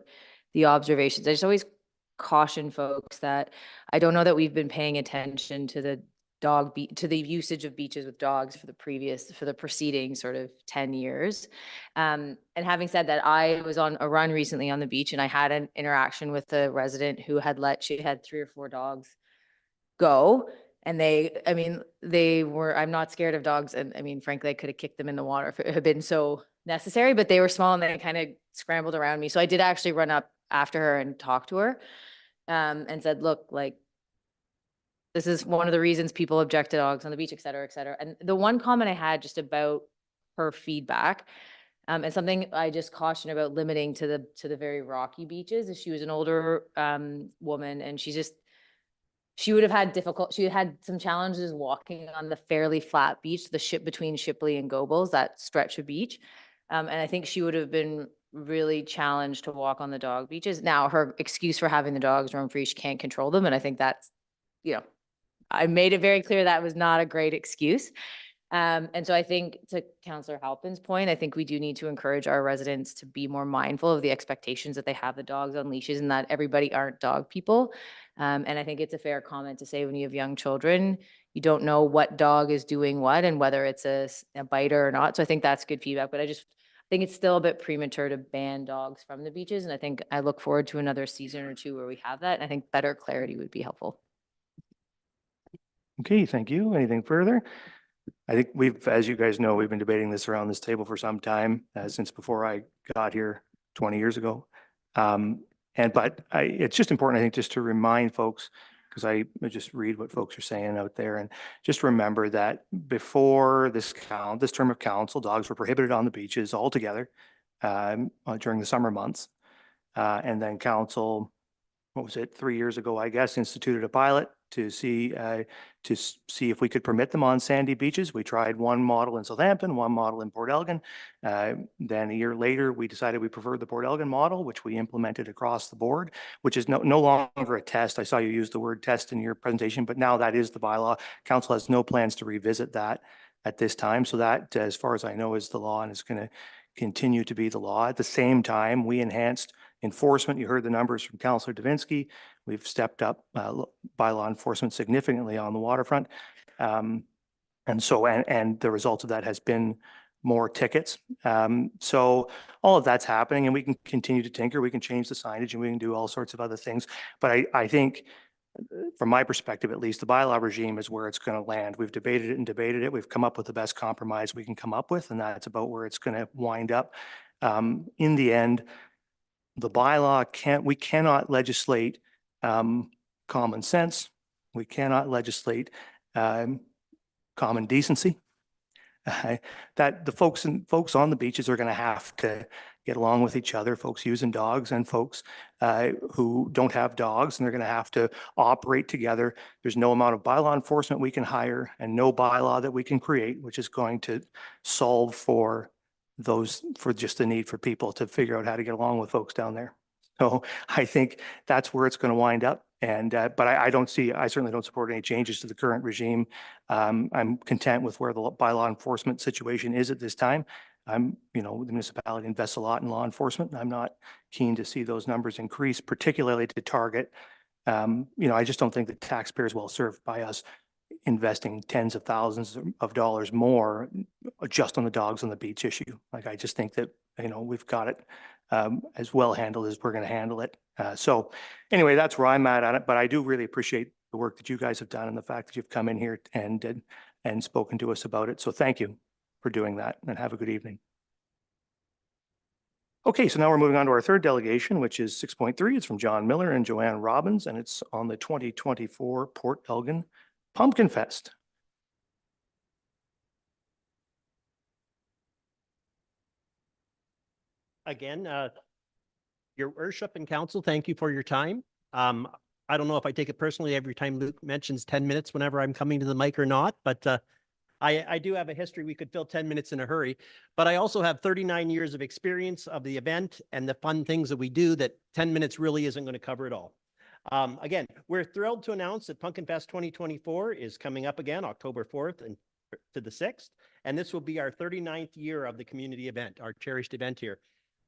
the observations, I just always caution folks that I don't know that we've been paying attention to the to the usage of beaches with dogs for the preceding sort of 10 years. And having said that, I was on a run recently on the beach and I had an interaction with a resident who she had 3 or 4 dogs go. And I'm not scared of dogs. And I mean, frankly, I could have kicked them in the water if it had been so necessary, but they were small and they kind of scrambled around me. So I did actually run up after her and talk to her, and said, look, like, this is one of the reasons people object to dogs on the beach, et cetera, et cetera. And the one comment I had just about her feedback, and something I just caution about limiting to the very rocky beaches, is she was an older woman, and she would have had some challenges walking on the fairly flat beach, the ship between Shipley and Gobles, that stretch of beach. And I think she would have been really challenged to walk on the dog beaches. Now, her excuse for having the dogs roam free, she can't control them. And I think that's, I made it very clear that was not a great excuse. And so I think, to Councillor Halpin's point, I think we do need to encourage our residents to be more mindful of the expectations that they have the dogs on leashes, and that everybody aren't dog people. And I think it's a fair comment to say, when you have young children, you don't know what dog is doing what and whether it's a biter or not. So I think that's good feedback, but I think it's still a bit premature to ban dogs from the beaches. And I look forward to another season or two where we have that. And I think better clarity would be helpful. Okay, thank you. Anything further? I think as you guys know, we've been debating this around this table for some time, since before I got here 20 years ago. It's just important, I think, just to remind folks, because I just read what folks are saying out there, and just remember that before this term of council, dogs were prohibited on the beaches altogether during the summer months. And then council, what was it, 3 years ago, I guess, instituted a pilot to see if we could permit them on sandy beaches. We tried one model in Southampton, one model in Port Elgin. Then a year later, we decided we preferred the Port Elgin model, which we implemented across the board, which is no longer a test. I saw you use the word test in your presentation, but now that is the bylaw. Council has no plans to revisit that at this time. So that, as far as I know, is the law and is going to continue to be the law. At the same time, we enhanced enforcement. You heard the numbers from Councillor Davinsky. We've stepped up bylaw enforcement significantly on the waterfront. And the result of that has been more tickets. So all of that's happening, and we can continue to tinker. We can change the signage and we can do all sorts of other things. But I think, from my perspective at least, the bylaw regime is where it's going to land. We've debated it and debated it. We've come up with the best compromise we can come up with, and that's about where it's going to wind up. In the end, the bylaw we cannot legislate common sense. We cannot legislate common decency. That the folks on the beaches are going to have to get along with each other, folks using dogs and folks who don't have dogs, and they're going to have to operate together. There's no amount of bylaw enforcement we can hire and no bylaw that we can create, which is going to solve for just the need for people to figure out how to get along with folks down there. So I think that's where it's going to wind up. And but I certainly don't support any changes to the current regime. I'm content with where the bylaw enforcement situation is at this time. The municipality invests a lot in law enforcement, and I'm not keen to see those numbers increase, particularly to target. I just don't think the taxpayers well served by us investing tens of thousands of dollars more just on the dogs on the beach issue. Like, I just think that, we've got it as well handled as we're going to handle it. So anyway, that's where I'm at it. But I do really appreciate the work that you guys have done and the fact that you've come in here and spoken to us about it. So thank you for doing that, and have a good evening. Okay, so now we're moving on to our third delegation, which is 6.3. It's from John Miller and Joanne Robbins, and it's on the 2024 Port Elgin Pumpkin Fest. Again, Your Worship and Council, thank you for your time. I don't know if I take it personally every time Luke mentions 10 minutes whenever I'm coming to the mic or not, but I do have a history. We could fill 10 minutes in a hurry, but I also have 39 years of experience of the event and the fun things that we do that 10 minutes really isn't going to cover it all. Again, we're thrilled to announce that Pumpkin Fest 2024 is coming up again, October 4th and to the 6th. And this will be our 39th year of the community event, our cherished event here.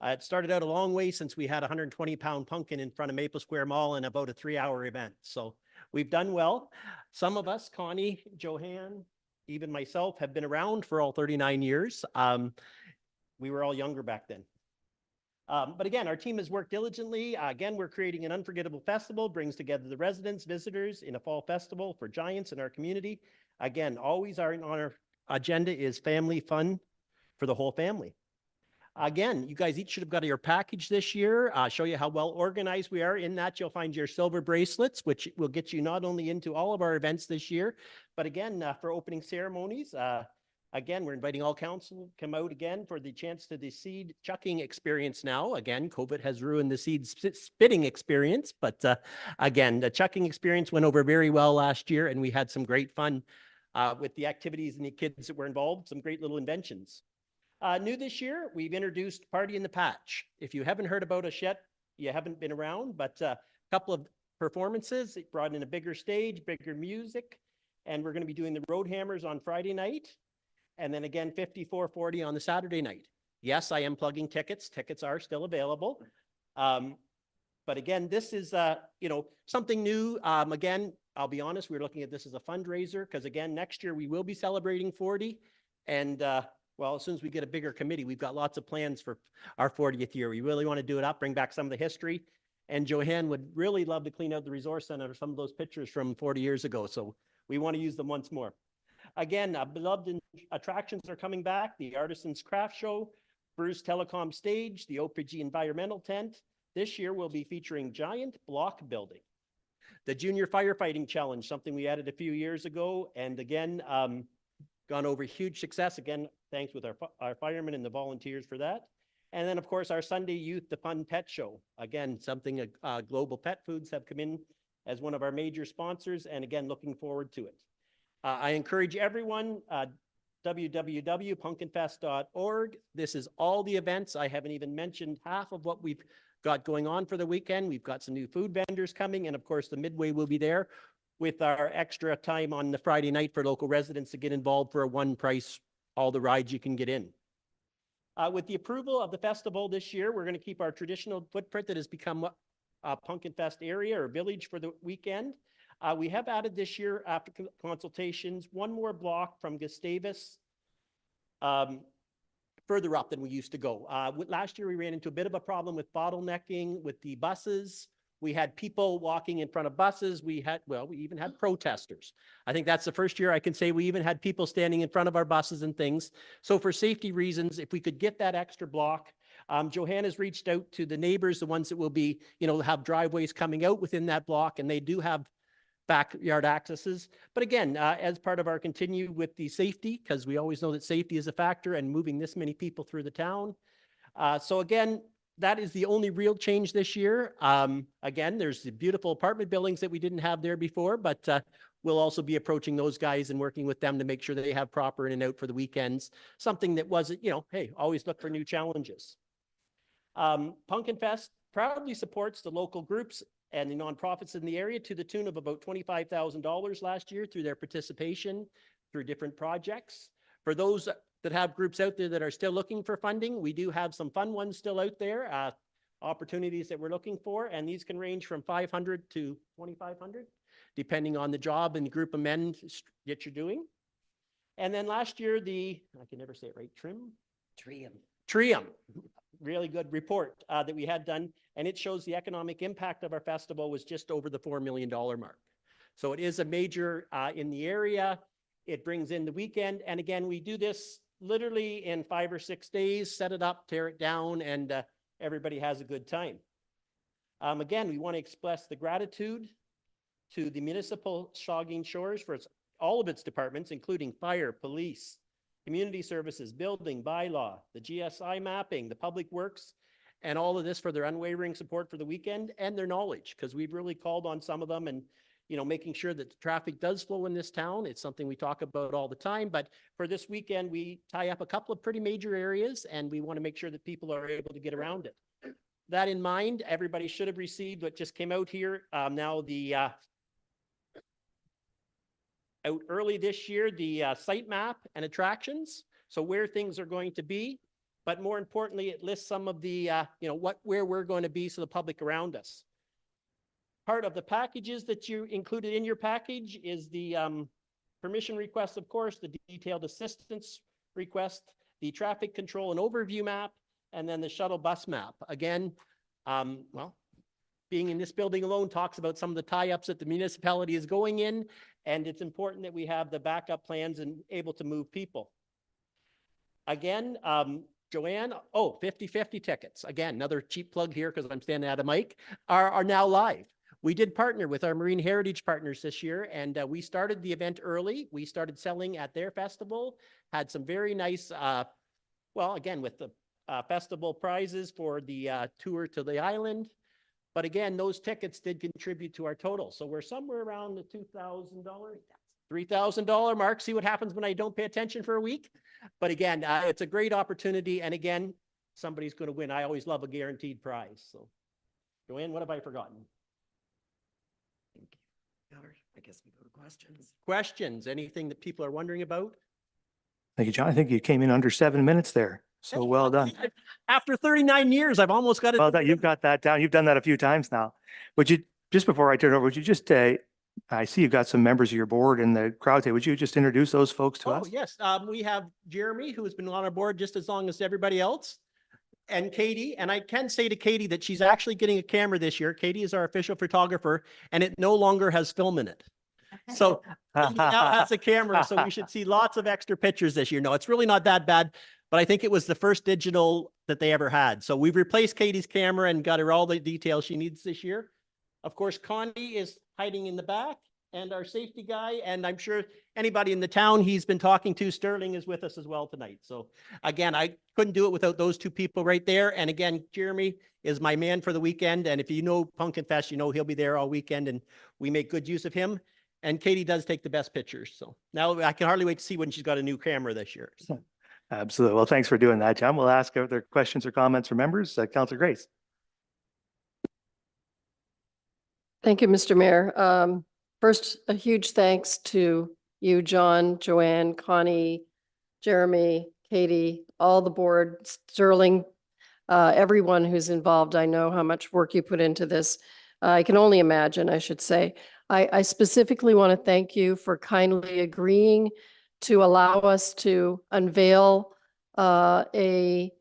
It started out a long way since we had a 120-pound pumpkin in front of Maple Square Mall in about a 3-hour event. So we've done well. Some of us, Connie, Johann, even myself, have been around for all 39 years. We were all younger back then. But again, our team has worked diligently. Again, we're creating an unforgettable festival, brings together the residents, visitors in a fall festival for giants in our community. Again, always on our agenda is family fun for the whole family. Again, you guys each should have got your package this year. Show you how well organized we are. In that, you'll find your silver bracelets, which will get you not only into all of our events this year, but again, for opening ceremonies. Again, we're inviting all council to come out again for the chance to the seed chucking experience now. Again, COVID has ruined the seed spitting experience, but again, the chucking experience went over very well last year, and we had some great fun with the activities and the kids that were involved, some great little inventions. New this year, we've introduced Party in the Patch. If you haven't heard about us yet, you haven't been around, but a couple of performances. It brought in a bigger stage, bigger music, and we're going to be doing the Road Hammers on Friday night, and then again 5440 on the Saturday night. Yes, I am plugging tickets. Tickets are still available. But again, this is something new. Again, I'll be honest, we're looking at this as a fundraiser because again, next year we will be celebrating 40, and well, as soon as we get a bigger committee, we've got lots of plans for our 40th year. We really want to do it up, bring back some of the history. And Johann would really love to clean out the resource center, some of those pictures from 40 years ago. So we want to use them once more. Again, beloved attractions are coming back. The Artisans Craft Show, Bruce Telecom Stage, the OPG Environmental Tent. This year we'll be featuring giant block building. The Junior Firefighting Challenge, something we added a few years ago. And again, gone over huge success. Again, thanks with our firemen and the volunteers for that. And then, of course, our Sunday Youth the Fun Pet Show. Again, something Global Pet Foods have come in as one of our major sponsors. And again, looking forward to it. I encourage everyone, www.pumpkinfest.org. This is all the events. I haven't even mentioned half of what we've got going on for the weekend. We've got some new food vendors coming. And of course, the Midway will be there with our extra time on the Friday night for local residents to get involved for a one price, all the rides you can get in. With the approval of the festival this year, we're going to keep our traditional footprint that has become a Pumpkin Fest area or village for the weekend. We have added this year, after consultations, one more block from Gustavus further up than we used to go. Last year, we ran into a bit of a problem with bottlenecking with the buses. We had people walking in front of buses. We even had protesters. I think that's the first year I can say we even had people standing in front of our buses and things. So for safety reasons, if we could get that extra block, Johann has reached out to the neighbors, the ones that will be, have driveways coming out within that block, and they do have backyard accesses. But again, as part of our continue with the safety, because we always know that safety is a factor and moving this many people through the town. So again, that is the only real change this year. Again, there's the beautiful apartment buildings that we didn't have there before, but we'll also be approaching those guys and working with them to make sure they have proper in and out for the weekends. Something that wasn't, hey, always look for new challenges. Pumpkin Fest proudly supports the local groups and the nonprofits in the area to the tune of about $25,000 last year through their participation through different projects. For those that have groups out there that are still looking for funding, we do have some fun ones still out there, opportunities that we're looking for, and these can range from 500 to 2,500, depending on the job and the group of men that you're doing. And then last year, I can never say it right, Trium, really good report that we had done, and it shows the economic impact of our festival was just over the $4 million mark. So it is a major in the area. It brings in the weekend. And again, we do this literally in 5 or 6 days, set it up, tear it down, and everybody has a good time. Again, we want to express the gratitude to the municipal Saugeen Shores for all of its departments, including fire, police, community services, building, bylaw, the GSI mapping, the public works, and all of this for their unwavering support for the weekend and their knowledge, because we've really called on some of them and making sure that the traffic does flow in this town. It's something we talk about all the time, but for this weekend, we tie up a couple of pretty major areas, and we want to make sure that people are able to get around it. That in mind, everybody should have received what just came out here. Now the out early this year, the site map and attractions. So where things are going to be. but more importantly, it lists some of the, where we're going to be so the public around us. Part of the packages that you included in your package is the permission request, of course, the detailed assistance request, the traffic control and overview map, and then the shuttle bus map. Again, being in this building alone talks about some of the tie-ups that the municipality is going in, and it's important that we have the backup plans and able to move people. Again, Joanne, 50/50 tickets. Again, another cheap plug here because I'm standing at a mic, are now live. We did partner with our Marine Heritage partners this year, and we started the event early. We started selling at their festival, had some very nice, again, with the festival prizes for the tour to the island. But again, those tickets did contribute to our total. So we're somewhere around the $2,000, $3,000 mark. See what happens when I don't pay attention for a week. But again, it's a great opportunity. And again, somebody's going to win. I always love a guaranteed prize. So Joanne, what have I forgotten? I guess we go to questions. Questions, anything that people are wondering about? Thank you, John. I think you came in under 7 minutes there. So well done. After 39 years, I've almost got it. Well, you've got that down. You've done that a few times now. Would you, just before I turn it over, would you just, I see you've got some members of your board in the crowd today. Would you just introduce those folks to us? Oh, yes. We have Jeremy, who has been on our board just as long as everybody else, and Katie. And I can say to Katie that she's actually getting a camera this year. Katie is our official photographer, and it no longer has film in it. So it now has a camera, so we should see lots of extra pictures this year. No, it's really not that bad, but I think it was the first digital that they ever had. So we've replaced Katie's camera and got her all the details she needs this year. Of course, Connie is hiding in the back, and our safety guy, and I'm sure anybody in the town he's been talking to, Sterling, is with us as well tonight. So again, I couldn't do it without those two people right there. And again, Jeremy is my man for the weekend. And if you know Pumpkin Fest, you know he'll be there all weekend, and we make good use of him. And Katie does take the best pictures. So now I can hardly wait to see when she's got a new camera this year. So. Absolutely. Well, thanks for doing that, John. We'll ask if there are questions or comments from members. Councilor Grace. Thank you, Mr. Mayor. First, a huge thanks to you, John, Joanne, Connie, Jeremy, Katie, all the board, Sterling, everyone who's involved. I know how much work you put into this. I can only imagine, I should say. I specifically want to thank you for kindly agreeing to allow us to unveil a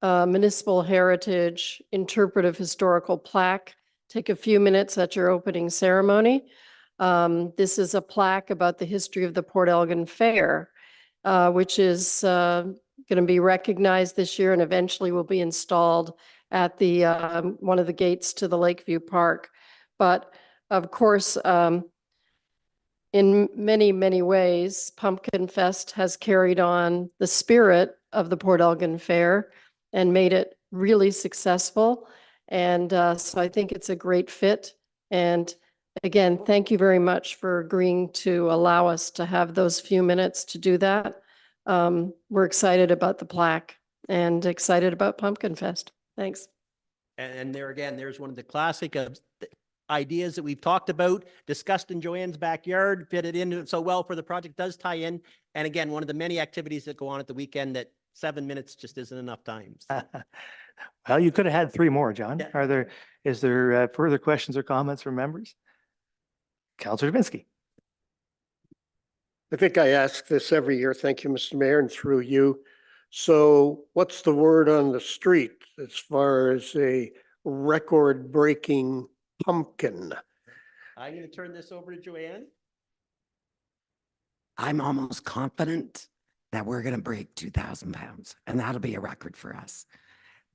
municipal heritage interpretive historical plaque. Take a few minutes at your opening ceremony. This is a plaque about the history of the Port Elgin Fair, which is going to be recognized this year and eventually will be installed at the one of the gates to the Lakeview Park. But of course, in many, many ways, Pumpkin Fest has carried on the spirit of the Port Elgin Fair and made it really successful. And so I think it's a great fit. And again, thank you very much for agreeing to allow us to have those few minutes to do that. We're excited about the plaque and excited about Pumpkin Fest. Thanks. And there again, there's one of the classic ideas that we've talked about, discussed in Joanne's backyard, fitted in so well for the project, does tie in. And again, one of the many activities that go on at the weekend that 7 minutes just isn't enough time. So. Well, you could have had 3 more, John. Yeah. Is there further questions or comments from members? Councilor Dubinsky. I think I ask this every year. Thank you, Mr. Mayor, and through you. So what's the word on the street as far as a record-breaking pumpkin? I'm going to turn this over to Joanne. I'm almost confident that we're going to break 2,000 pounds, and that'll be a record for us.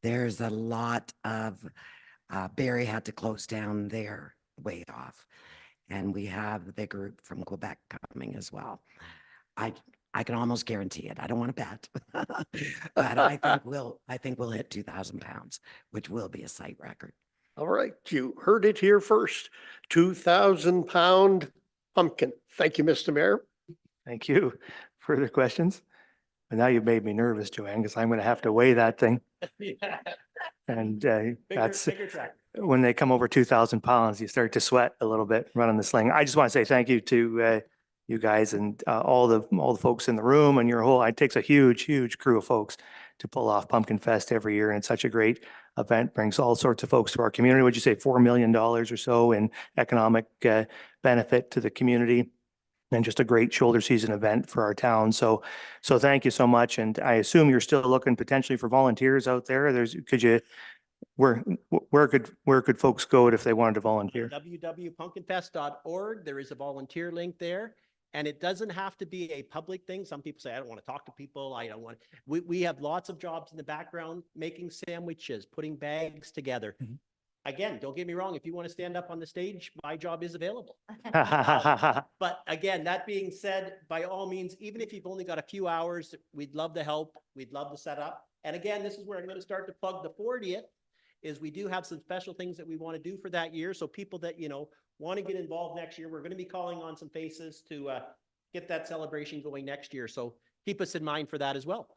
There's a lot of, Barrie had to close down their weight off, and we have the group from Quebec coming as well. I can almost guarantee it. I don't want to bet, but I think we'll hit 2,000 pounds, which will be a site record. All right, you heard it here first. 2,000-pound pumpkin. Thank you, Mr. Mayor. Thank you. Further questions? And now you've made me nervous, Joanne, because I'm going to have to weigh that thing. Yeah. And that's bigger track. When they come over 2,000 pounds, you start to sweat a little bit running the sling. I just want to say thank you to you guys and all the folks in the room and your whole. It takes a huge crew of folks to pull off Pumpkin Fest every year. And it's such a great event, brings all sorts of folks to our community. Would you say $4 million or so in economic benefit to the community? And just a great shoulder season event for our town. So thank you so much. And I assume you're still looking potentially for volunteers out there. Where could folks go if they wanted to volunteer? www.pumpkinfest.org. There is a volunteer link there. And it doesn't have to be a public thing. Some people say, I don't want to talk to people. I don't want, we have lots of jobs in the background, making sandwiches, putting bags together. Mhm. Again, don't get me wrong. If you want to stand up on the stage, my job is available. But again, that being said, by all means, even if you've only got a few hours, we'd love to help. We'd love to set up. And again, this is where I'm going to start to plug the 40th, is we do have some special things that we want to do for that year. So people that, want to get involved next year, we're going to be calling on some faces to get that celebration going next year. So keep us in mind for that as well.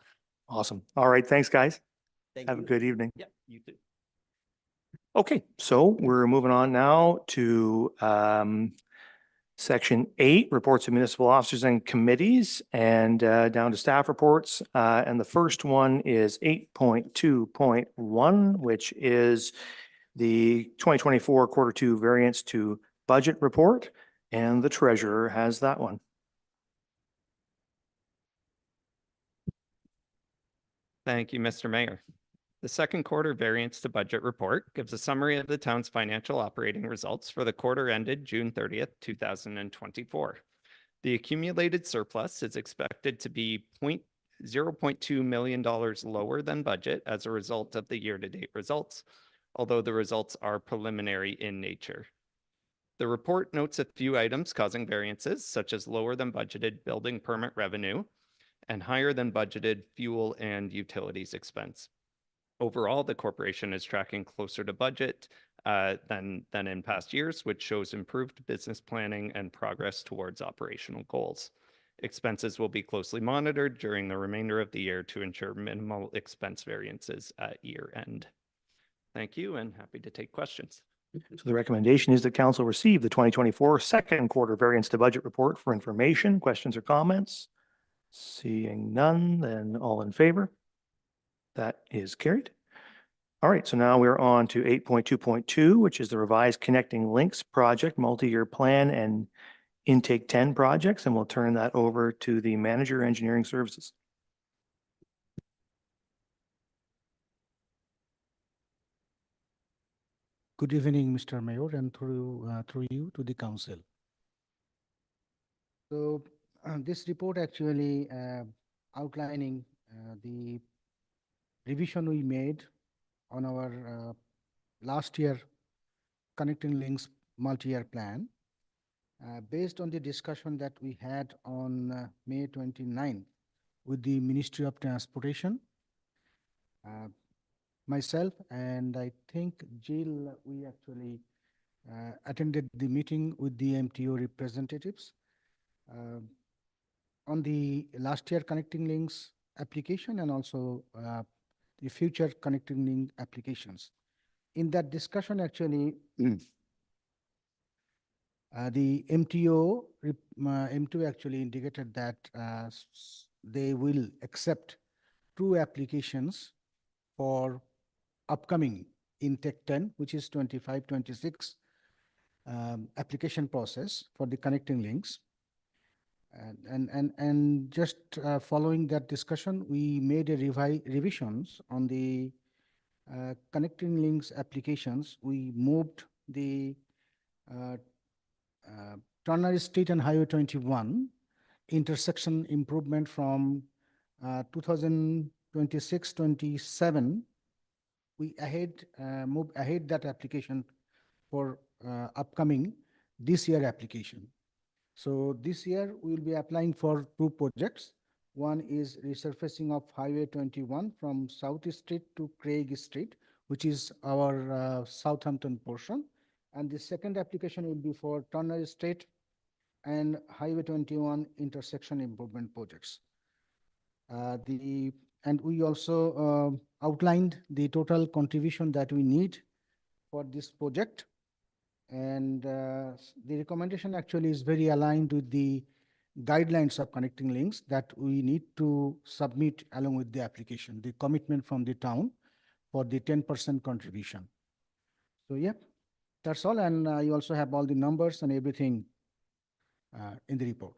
Awesome. All right. Thanks, guys. Thank Have you. a good evening. Yep, you too. Okay, so we're moving on now to Section 8, reports of municipal officers and committees, and down to staff reports. And the first one is 8.2.1, which is the 2024 Q2 variance to budget report, and the treasurer has that one. Thank you, Mr. Mayor. The second quarter variance to budget report gives a summary of the town's financial operating results for the quarter ended June 30th, 2024. The accumulated surplus is expected to be $0.2 million lower than budget as a result of the year-to-date results, although the results are preliminary in nature. The report notes a few items causing variances, such as lower than budgeted building permit revenue and higher than budgeted fuel and utilities expense. Overall, the corporation is tracking closer to budget than in past years, which shows improved business planning and progress towards operational goals. Expenses will be closely monitored during the remainder of the year to ensure minimal expense variances at year end. Thank you, and happy to take questions. So the recommendation is that council receive the 2024 second quarter variance to budget report for information. Questions or comments? Seeing none, then all in favor? That is carried. All right, so now we're on to 8.2.2, which is the revised Connecting Links project, multi-year plan and intake 10 projects, and we'll turn that over to the manager, engineering services. Good evening, Mr. Mayor, and through you to the council. So this report actually outlining the revision we made on our last year Connecting Links multi-year plan. Based on the discussion that we had on May 29 with the Ministry of Transportation, myself and I think Jill, we actually attended the meeting with the MTO representatives on the last year Connecting Links application and also the future Connecting Link applications. In that discussion, actually, the MTO actually indicated that they will accept 2 applications for upcoming intake 10, which is 25-26 application process for the Connecting Links. And just following that discussion, we made a revisions on the Connecting Links applications. We moved the Turner Street and Highway 21 intersection improvement from 2026-27. We move ahead that application for upcoming this year application. So this year we will be applying for 2 projects. One is resurfacing of Highway 21 from South Street to Craig Street, which is our Southampton portion. And the second application will be for Turner Street and Highway 21 intersection improvement projects. And we also outlined the total contribution that we need for this project. And the recommendation actually is very aligned with the guidelines of connecting links that we need to submit along with the application, the commitment from the town for the 10% contribution. So yeah, that's all. And you also have all the numbers and everything in the report.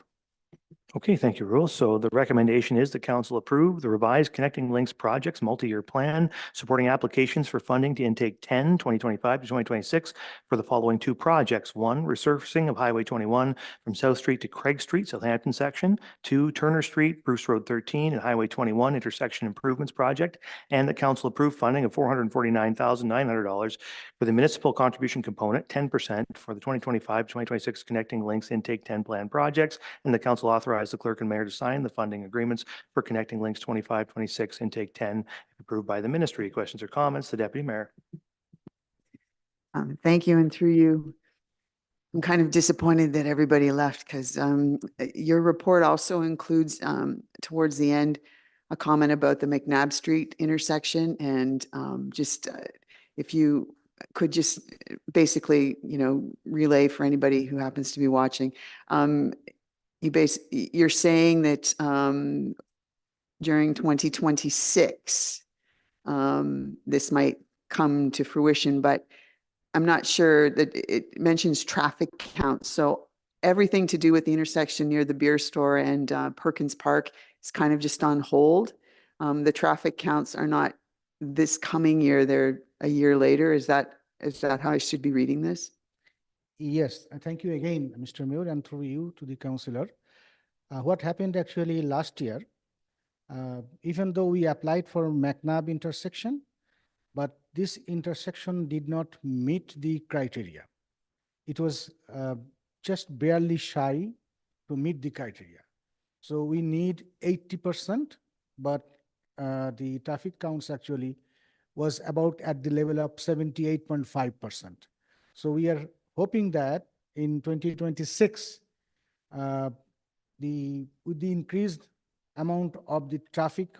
Okay, thank you, Rahul. So the recommendation is the council approve the revised Connecting Links projects multi-year plan supporting applications for funding to intake 10, 2025 to 2026 for the following two projects. One, resurfacing of Highway 21 from South Street to Craig Street, Southampton section. Two, Turner Street, Bruce Road 13 and Highway 21 intersection improvements project. And the council approved funding of $449,900 for the municipal contribution component, 10% for the 2025-2026 Connecting Links Intake 10 plan projects. And the council authorized the clerk and mayor to sign the funding agreements for Connecting Links 25-26 Intake 10 if approved by the ministry. Questions or comments? The deputy mayor. Thank you. And through you, I'm kind of disappointed that everybody left because your report also includes towards the end a comment about the McNabb Street intersection. And if you could just basically, relay for anybody who happens to be watching. You're saying that during 2026, this might come to fruition, but I'm not sure that it mentions traffic counts. So everything to do with the intersection near the beer store and Perkins Park is kind of just on hold. The traffic counts are not this coming year, they're a year later. Is that how I should be reading this? Yes, and thank you again, Mr. Mayor, and through you to the councillor. What happened actually last year, even though we applied for McNabb intersection, but this intersection did not meet the criteria. It was just barely shy to meet the criteria. So we need 80%, but the traffic counts actually was about at the level of 78.5%. So we are hoping that in 2026, with the increased amount of the traffic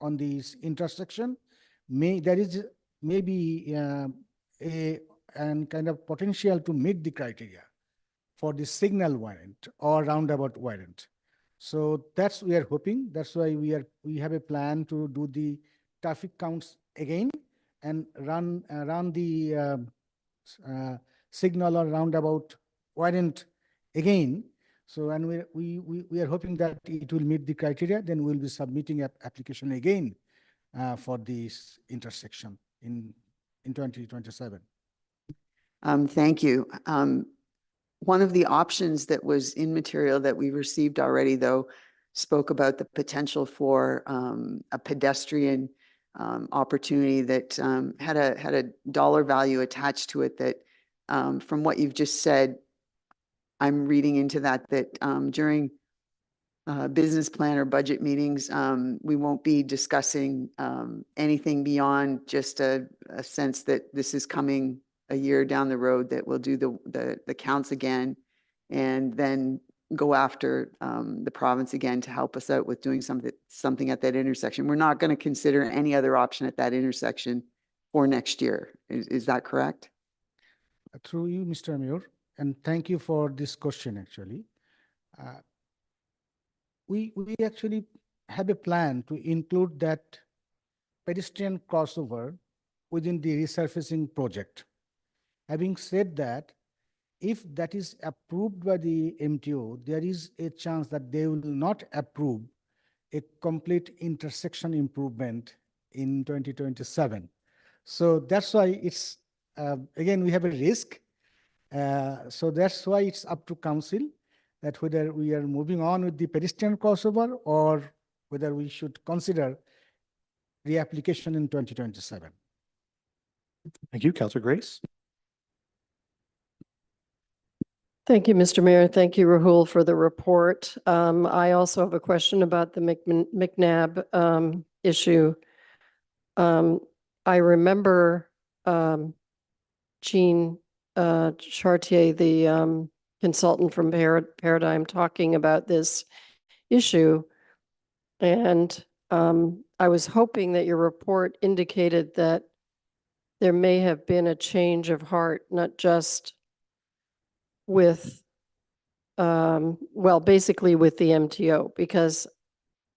on this intersection, there is maybe a kind of potential to meet the criteria for the signal warrant or roundabout warrant. So that's we are hoping. That's why we have a plan to do the traffic counts again and run the signal or roundabout warrant again. So, and we are hoping that it will meet the criteria. Then we'll be submitting an application again for this intersection in 2027. Thank you. One of the options that was in material that we received already, though, spoke about the potential for a pedestrian opportunity that had a dollar value attached to it. That from what you've just said, I'm reading into that during business plan or budget meetings, we won't be discussing anything beyond just a sense that this is coming a year down the road, that we'll do the counts again and then go after the province again to help us out with doing something at that intersection. We're not going to consider any other option at that intersection for next year. Is that correct? Through you, Mr. Mayor, and thank you for this question actually. We actually have a plan to include that pedestrian crossover within the resurfacing project. Having said that, if that is approved by the MTO, there is a chance that they will not approve a complete intersection improvement in 2027. So that's why it's, again, we have a risk. So that's why it's up to council that whether we are moving on with the pedestrian crossover or whether we should consider reapplication in 2027. Thank you, Councillor Grace. Thank you, Mr. Mayor. Thank you, Rahul, for the report. I also have a question about the McNabb issue. I remember Jean Chartier, the consultant from Paradigm, talking about this issue. And I was hoping that your report indicated that there may have been a change of heart, not just with well, basically with the MTO, because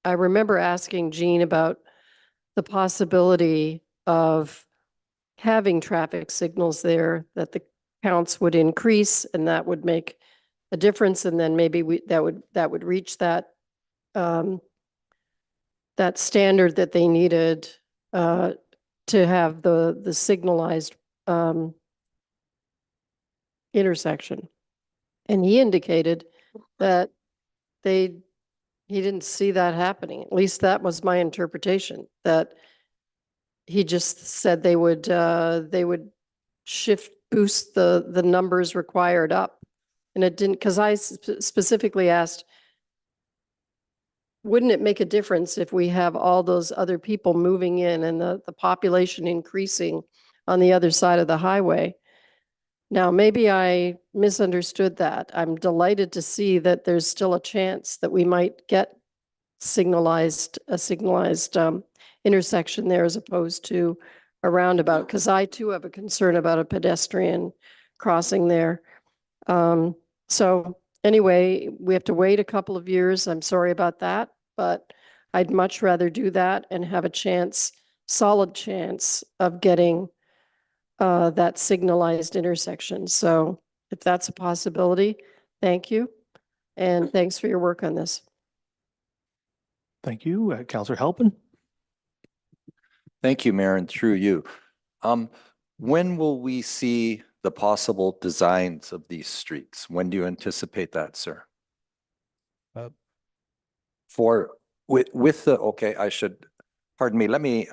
I remember asking Jean about the possibility of having traffic signals there, that the counts would increase and that would make a difference. And then maybe that would reach that, that standard that they needed to have the signalized intersection. And he indicated that he didn't see that happening. At least that was my interpretation, that he just said they would boost the numbers required up. And it didn't, because I specifically asked, wouldn't it make a difference if we have all those other people moving in and the population increasing on the other side of the highway? Now, maybe I misunderstood that. I'm delighted to see that there's still a chance that we might get a signalized intersection there as opposed to a roundabout, because I too have a concern about a pedestrian crossing there. So anyway, we have to wait a couple of years. I'm sorry about that, but I'd much rather do that and have a chance, solid chance of getting that signalized intersection. So if that's a possibility, thank you. And thanks for your work on this. Thank you. Councillor Halpin. Thank you, Mayor, and through you. When will we see the possible designs of these streets? When do you anticipate that, sir? Pardon me, let me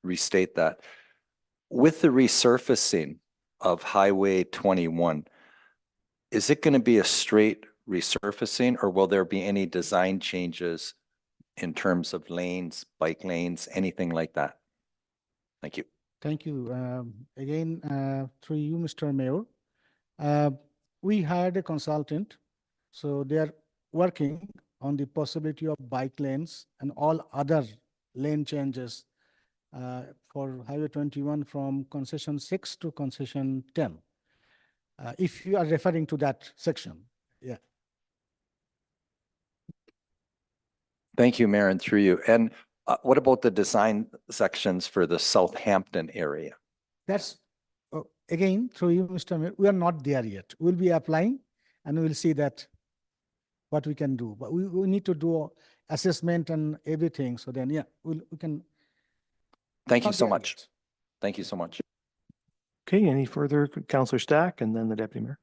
restate that. With the resurfacing of Highway 21, is it going to be a straight resurfacing, or will there be any design changes in terms of lanes, bike lanes, anything like that? Thank you. Thank you. Again, through you, Mr. Mayor, we hired a consultant, so they are working on the possibility of bike lanes and all other lane changes for Highway 21 from concession 6 to concession 10. If you are referring to that section, yeah. Thank you, Mayor, and through you. And what about the design sections for the Southampton area? That's, again, through you, Mr. Mayor, we are not there yet. We'll be applying and we'll see that what we can do. But we need to do assessment and everything. So then, yeah, we can. Thank you so much. Thank you so much. Okay, any further? Councillor Stack and then the Deputy Mayor.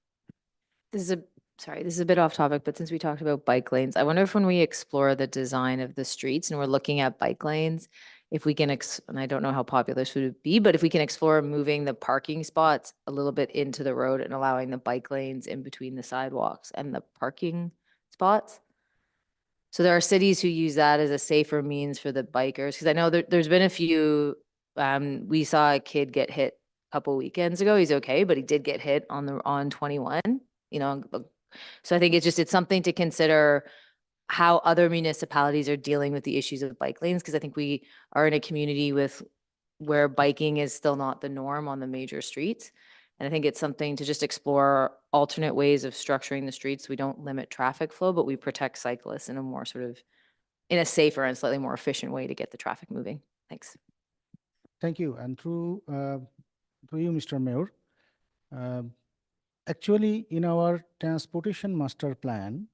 This is a bit off topic, but since we talked about bike lanes, I wonder if when we explore the design of the streets and we're looking at bike lanes, if we can, and I don't know how popular this would be, but if we can explore moving the parking spots a little bit into the road and allowing the bike lanes in between the sidewalks and the parking spots. So there are cities who use that as a safer means for the bikers, because I know there's been a few, we saw a kid get hit a couple weekends ago. He's okay, but he did get hit on 21, you know. So I think it's something to consider how other municipalities are dealing with the issues of bike lanes, because I think we are in a community where biking is still not the norm on the major streets. And I think it's something to just explore alternate ways of structuring the streets. We don't limit traffic flow, but we protect cyclists in a more in a safer and slightly more efficient way to get the traffic moving. Thanks. Thank you. And through you, Mr. Mayor, actually in our transportation master plan,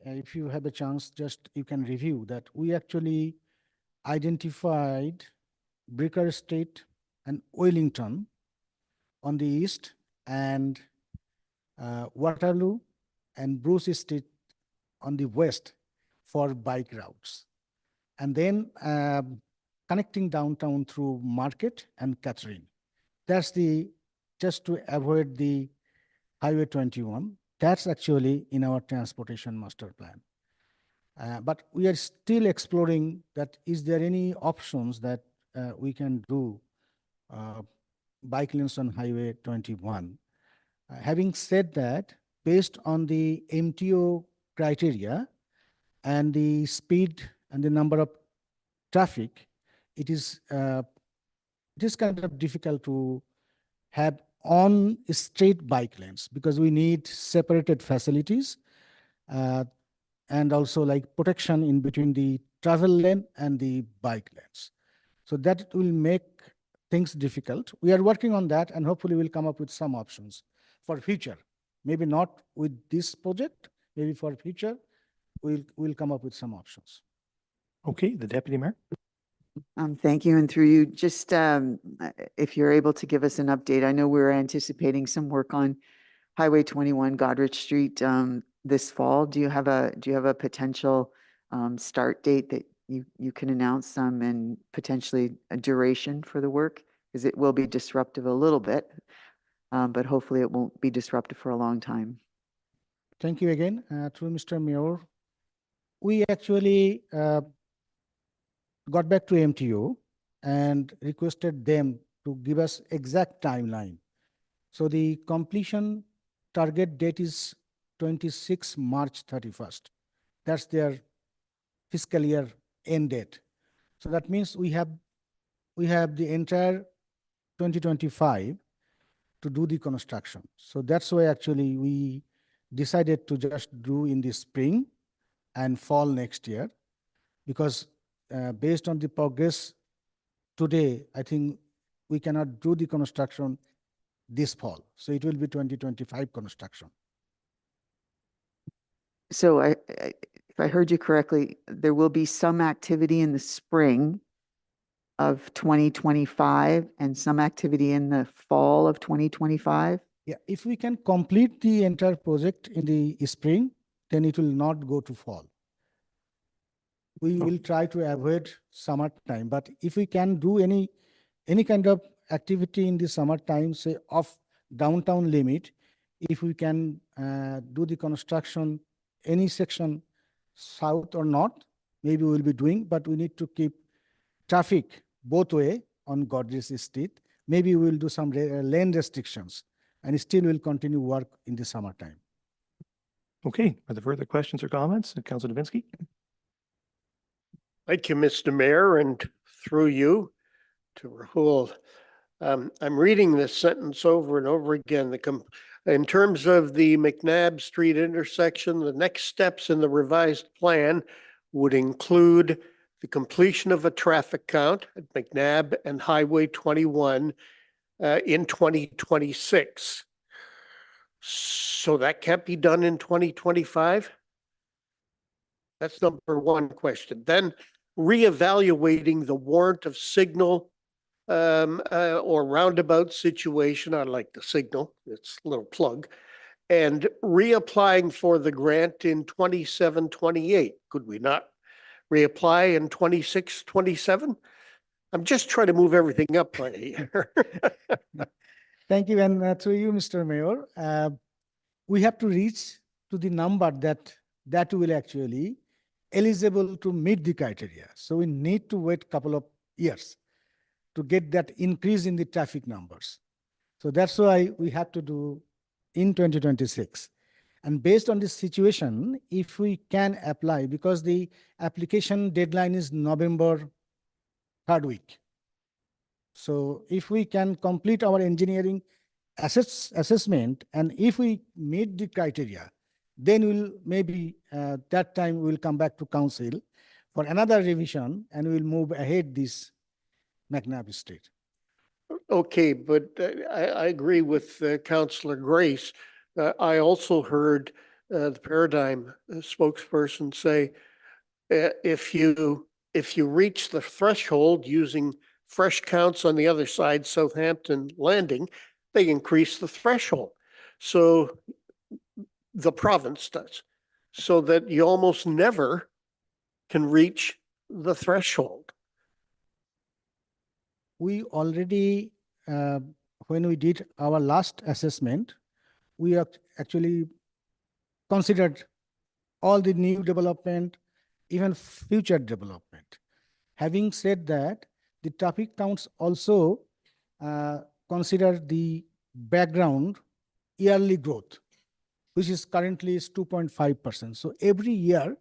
if you have a chance, just you can review that we actually identified Bricker State and Wellington on the east, and Waterloo and Bruce Street on the west for bike routes. And then connecting downtown through Market and Catherine. That's just to avoid the Highway 21. That's actually in our transportation master plan. But we are still exploring that. Is there any options that we can do bike lanes on Highway 21? Having said that, based on the MTO criteria and the speed and the number of traffic, it is kind of difficult to have on street bike lanes because we need separated facilities and also like protection in between the travel lane and the bike lanes. So that will make things difficult. We are working on that and hopefully we'll come up with some options for future. Maybe not with this project, maybe for future, we'll come up with some options. Okay, the deputy mayor. Thank you. And through you, just if you're able to give us an update, I know we're anticipating some work on Highway 21 Godrich Street this fall. Do you have a potential start date that you can announce and potentially a duration for the work? Because it will be disruptive a little bit, but hopefully it won't be disruptive for a long time. Thank you again. Through Mr. Mayor, we actually got back to MTO and requested them to give us exact timeline. So the completion target date is 26 March 31st. That's their fiscal year end date. So that means we have the entire 2025 to do the construction. So that's why actually we decided to just do in the spring and fall next year, because based on the progress today, I think we cannot do the construction this fall. So it will be 2025 construction. So if I heard you correctly, there will be some activity in the spring of 2025 and some activity in the fall of 2025? Yeah, if we can complete the entire project in the spring, then it will not go to fall. We will try to avoid summer time, but if we can do any kind of activity in the summer time, say off downtown limit, if we can do the construction, any section south or north, maybe we'll be doing, but we need to keep traffic both way on Godrich Street. Maybe we'll do some lane restrictions and still will continue work in the summertime. Okay, are there further questions or comments? Councilor Nowinski? Thank you, Mr. Mayor, and through you to Rahul. I'm reading this sentence over and over again. In terms of the McNabb Street intersection, the next steps in the revised plan would include the completion of a traffic count at McNabb and Highway 21 in 2026. So that can't be done in 2025? That's number one question. Then reevaluating the warrant of signal or roundabout situation. I like the signal. It's a little plug. And reapplying for the grant in 27, 28. Could we not reapply in 26, 27? I'm just trying to move everything up by a year. Thank you. And through you, Mr. Mayor, we have to reach to the number that will actually eligible to meet the criteria. So we need to wait a couple of years to get that increase in the traffic numbers. So that's why we have to do in 2026. And based on this situation, if we can apply, because the application deadline is November 3rd week. So if we can complete our engineering assessment, and if we meet the criteria, then we'll maybe that time we'll come back to council for another revision and we'll move ahead this McNabb Street. Okay, but I agree with Councillor Grace. I also heard the Paradigm spokesperson say, if you reach the threshold using fresh counts on the other side, Southampton Landing, they increase the threshold. So the province does, so that you almost never can reach the threshold. We already, when we did our last assessment, we actually considered all the new development, even future development. Having said that, the traffic counts also consider the background yearly growth, which is currently 2.5%. So every year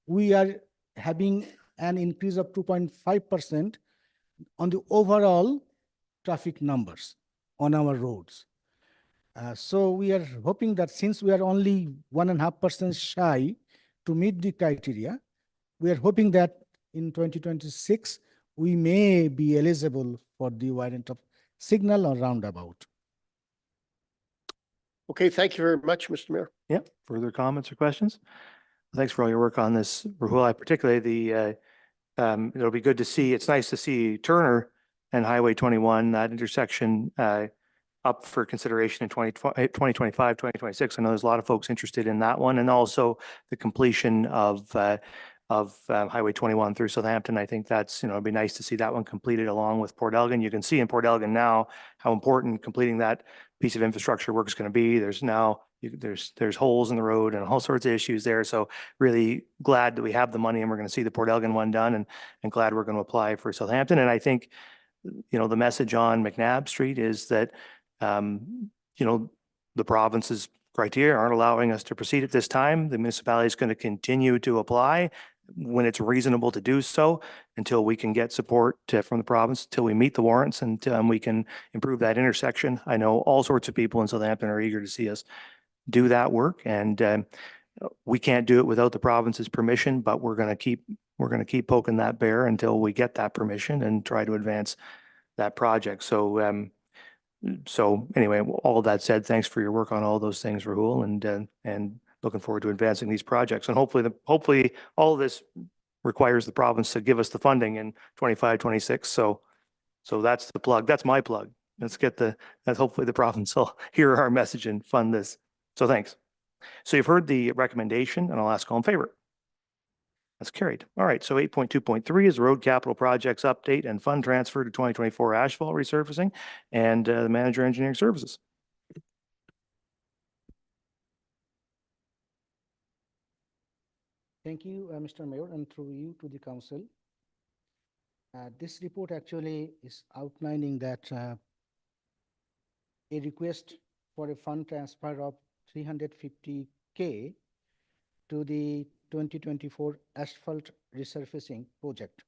we are having an increase of 2.5% on the overall traffic numbers on our roads. So we are hoping that since we are only 1.5% shy to meet the criteria, we are hoping that in 2026, we may be eligible for the variant of signal or roundabout. Okay, thank you very much, Mr. Mayor. Yep. Further comments or questions? Thanks for all your work on this, Rahul. I particularly it'll be good to see, it's nice to see Turner and Highway 21, that intersection, up for consideration in 2025, 2026. I know there's a lot of folks interested in that one, and also the completion of Highway 21 through Southampton. I think that's, it'd be nice to see that one completed along with Port Elgin. You can see in Port Elgin now how important completing that piece of infrastructure work is going to be. There's now, there's holes in the road and all sorts of issues there. So really glad that we have the money and we're going to see the Port Elgin one done, and glad we're going to apply for Southampton. And I think, the message on McNabb Street is that, the province's criteria aren't allowing us to proceed at this time. The municipality is going to continue to apply when it's reasonable to do so until we can get support from the province, till we meet the warrants, and we can improve that intersection. I know all sorts of people in Southampton are eager to see us do that work, and we can't do it without the province's permission, but we're going to keep poking that bear until we get that permission and try to advance that project. So anyway, all of that said, thanks for your work on all those things, Rahul, and looking forward to advancing these projects. And hopefully all of this requires the province to give us the funding in 25, 26. So that's the plug. That's my plug. That's hopefully the province will hear our message and fund this. So thanks. So you've heard the recommendation, and I'll ask all in favor. That's carried. All right, so 8.2.3 is road capital projects update and fund transfer to 2024 asphalt resurfacing, and the manager engineering services. Thank you, Mr. Mayor, and through you to the council. This report actually is outlining that a request for a fund transfer of 350K to the 2024 asphalt resurfacing project.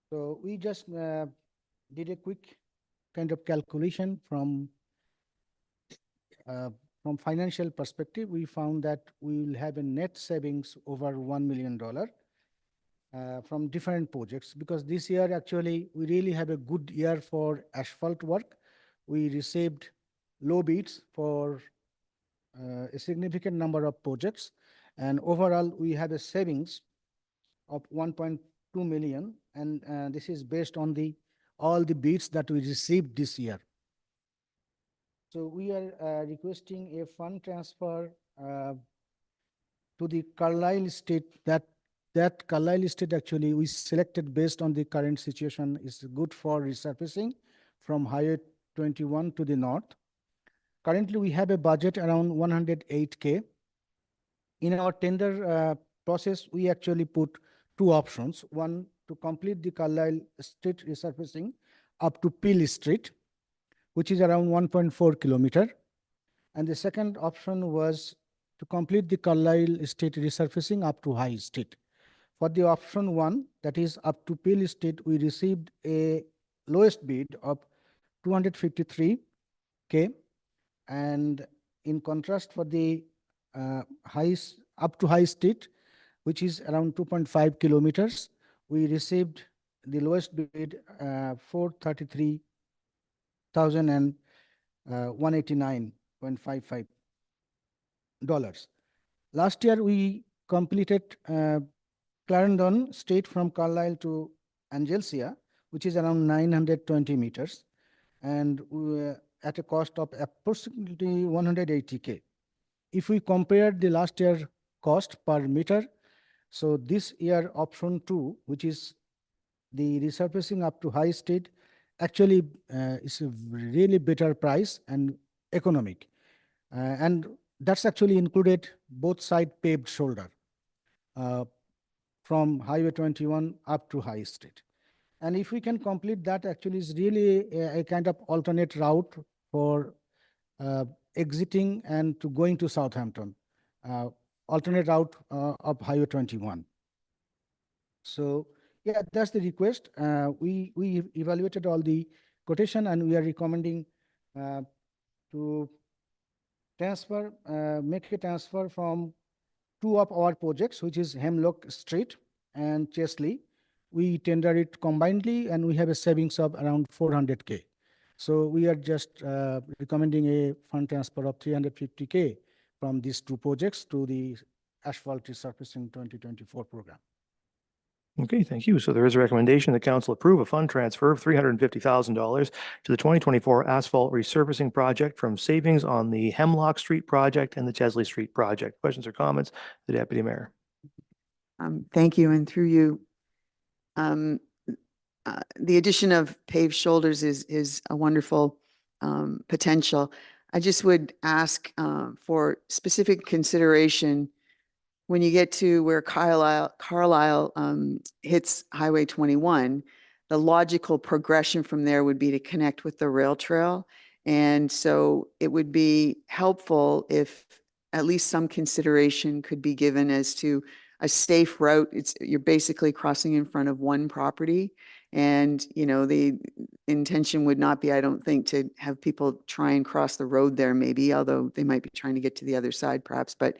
So we just did a quick kind of calculation from financial perspective. We found that we will have a net savings over $1 million from different projects, because this year actually we really have a good year for asphalt work. We received low bids for a significant number of projects, and overall we have a savings of 1.2 million, and this is based on all the bids that we received this year. So we are requesting a fund transfer to the Carlisle Estate. That Carlisle Estate actually we selected based on the current situation is good for resurfacing from Highway 21 to the north. Currently, we have a budget around 108K. In our tender process, we actually put two options. One, to complete the Carlisle Street resurfacing up to Peel Street, which is around 1.4 kilometer. And the second option was to complete the Carlisle Street resurfacing up to High Street. For the option one, that is up to Peel Street, we received a lowest bid of 253K. And in contrast, for the up to High Street, which is around 2.5 kilometers, we received the lowest bid, 433,189.55 dollars. Last year, we completed Clarendon Street from Carlisle to Angelcia, which is around 920 meters, and at a cost of approximately 180K. If we compare the last year cost per meter, so this year option two, which is the resurfacing up to High Street, actually is a really better price and economic. And that's actually included both side paved shoulder from Highway 21 up to High Street. And if we can complete that, actually is really a kind of alternate route for exiting and to going to Southampton, alternate route of Highway 21. So yeah, that's the request. We evaluated all the quotation, and we are recommending to make a transfer from two of our projects, which is Hemlock Street and Chesley. We tender it combinedly and we have a savings of around 400K. So we are just recommending a fund transfer of 350K from these two projects to the asphalt resurfacing 2024 program. Okay, thank you. So there is a recommendation the council approve a fund transfer of $350,000 to the 2024 asphalt resurfacing project from savings on the Hemlock Street project and the Chesley Street project. Questions or comments? The Deputy Mayor. Thank you. And through you, the addition of paved shoulders is a wonderful potential. I just would ask for specific consideration when you get to where Carlisle hits Highway 21. The logical progression from there would be to connect with the rail trail. And so it would be helpful if at least some consideration could be given as to a safe route. You're basically crossing in front of one property. And, you know, the intention would not be, I don't think, to have people try and cross the road there maybe, although they might be trying to get to the other side perhaps. But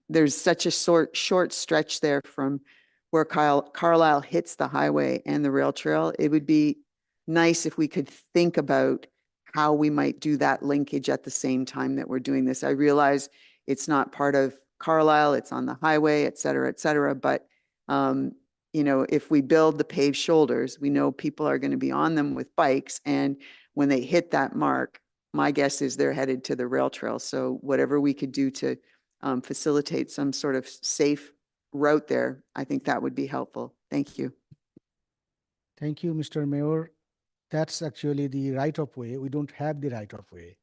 there's such a short stretch there from where Carlisle hits the highway and the rail trail. It would be nice if we could think about how we might do that linkage at the same time that we're doing this. I realize it's not part of Carlisle, it's on the highway, et cetera, but you know, if we build the paved shoulders, we know people are going to be on them with bikes, and when they hit that mark, my guess is they're headed to the rail trail. So whatever we could do to facilitate some sort of safe route there, I think that would be helpful. Thank you. Thank you, Mr. Mayor. That's actually the right of way. We don't have the right of way.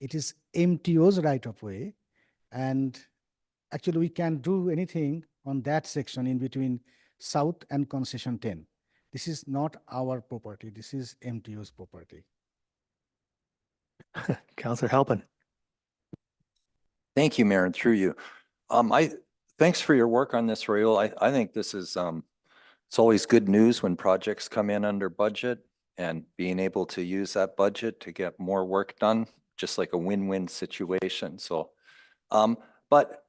It is MTO's right of way. And actually we can't do anything on that section in between South and Concession 10. This is not our property. This is MTO's property. Councillor Halpin. Thank you, Mayor, and through you. Thanks for your work on this, Raul. I think this is, it's always good news when projects come in under budget, and being able to use that budget to get more work done, just like a win-win situation. So, but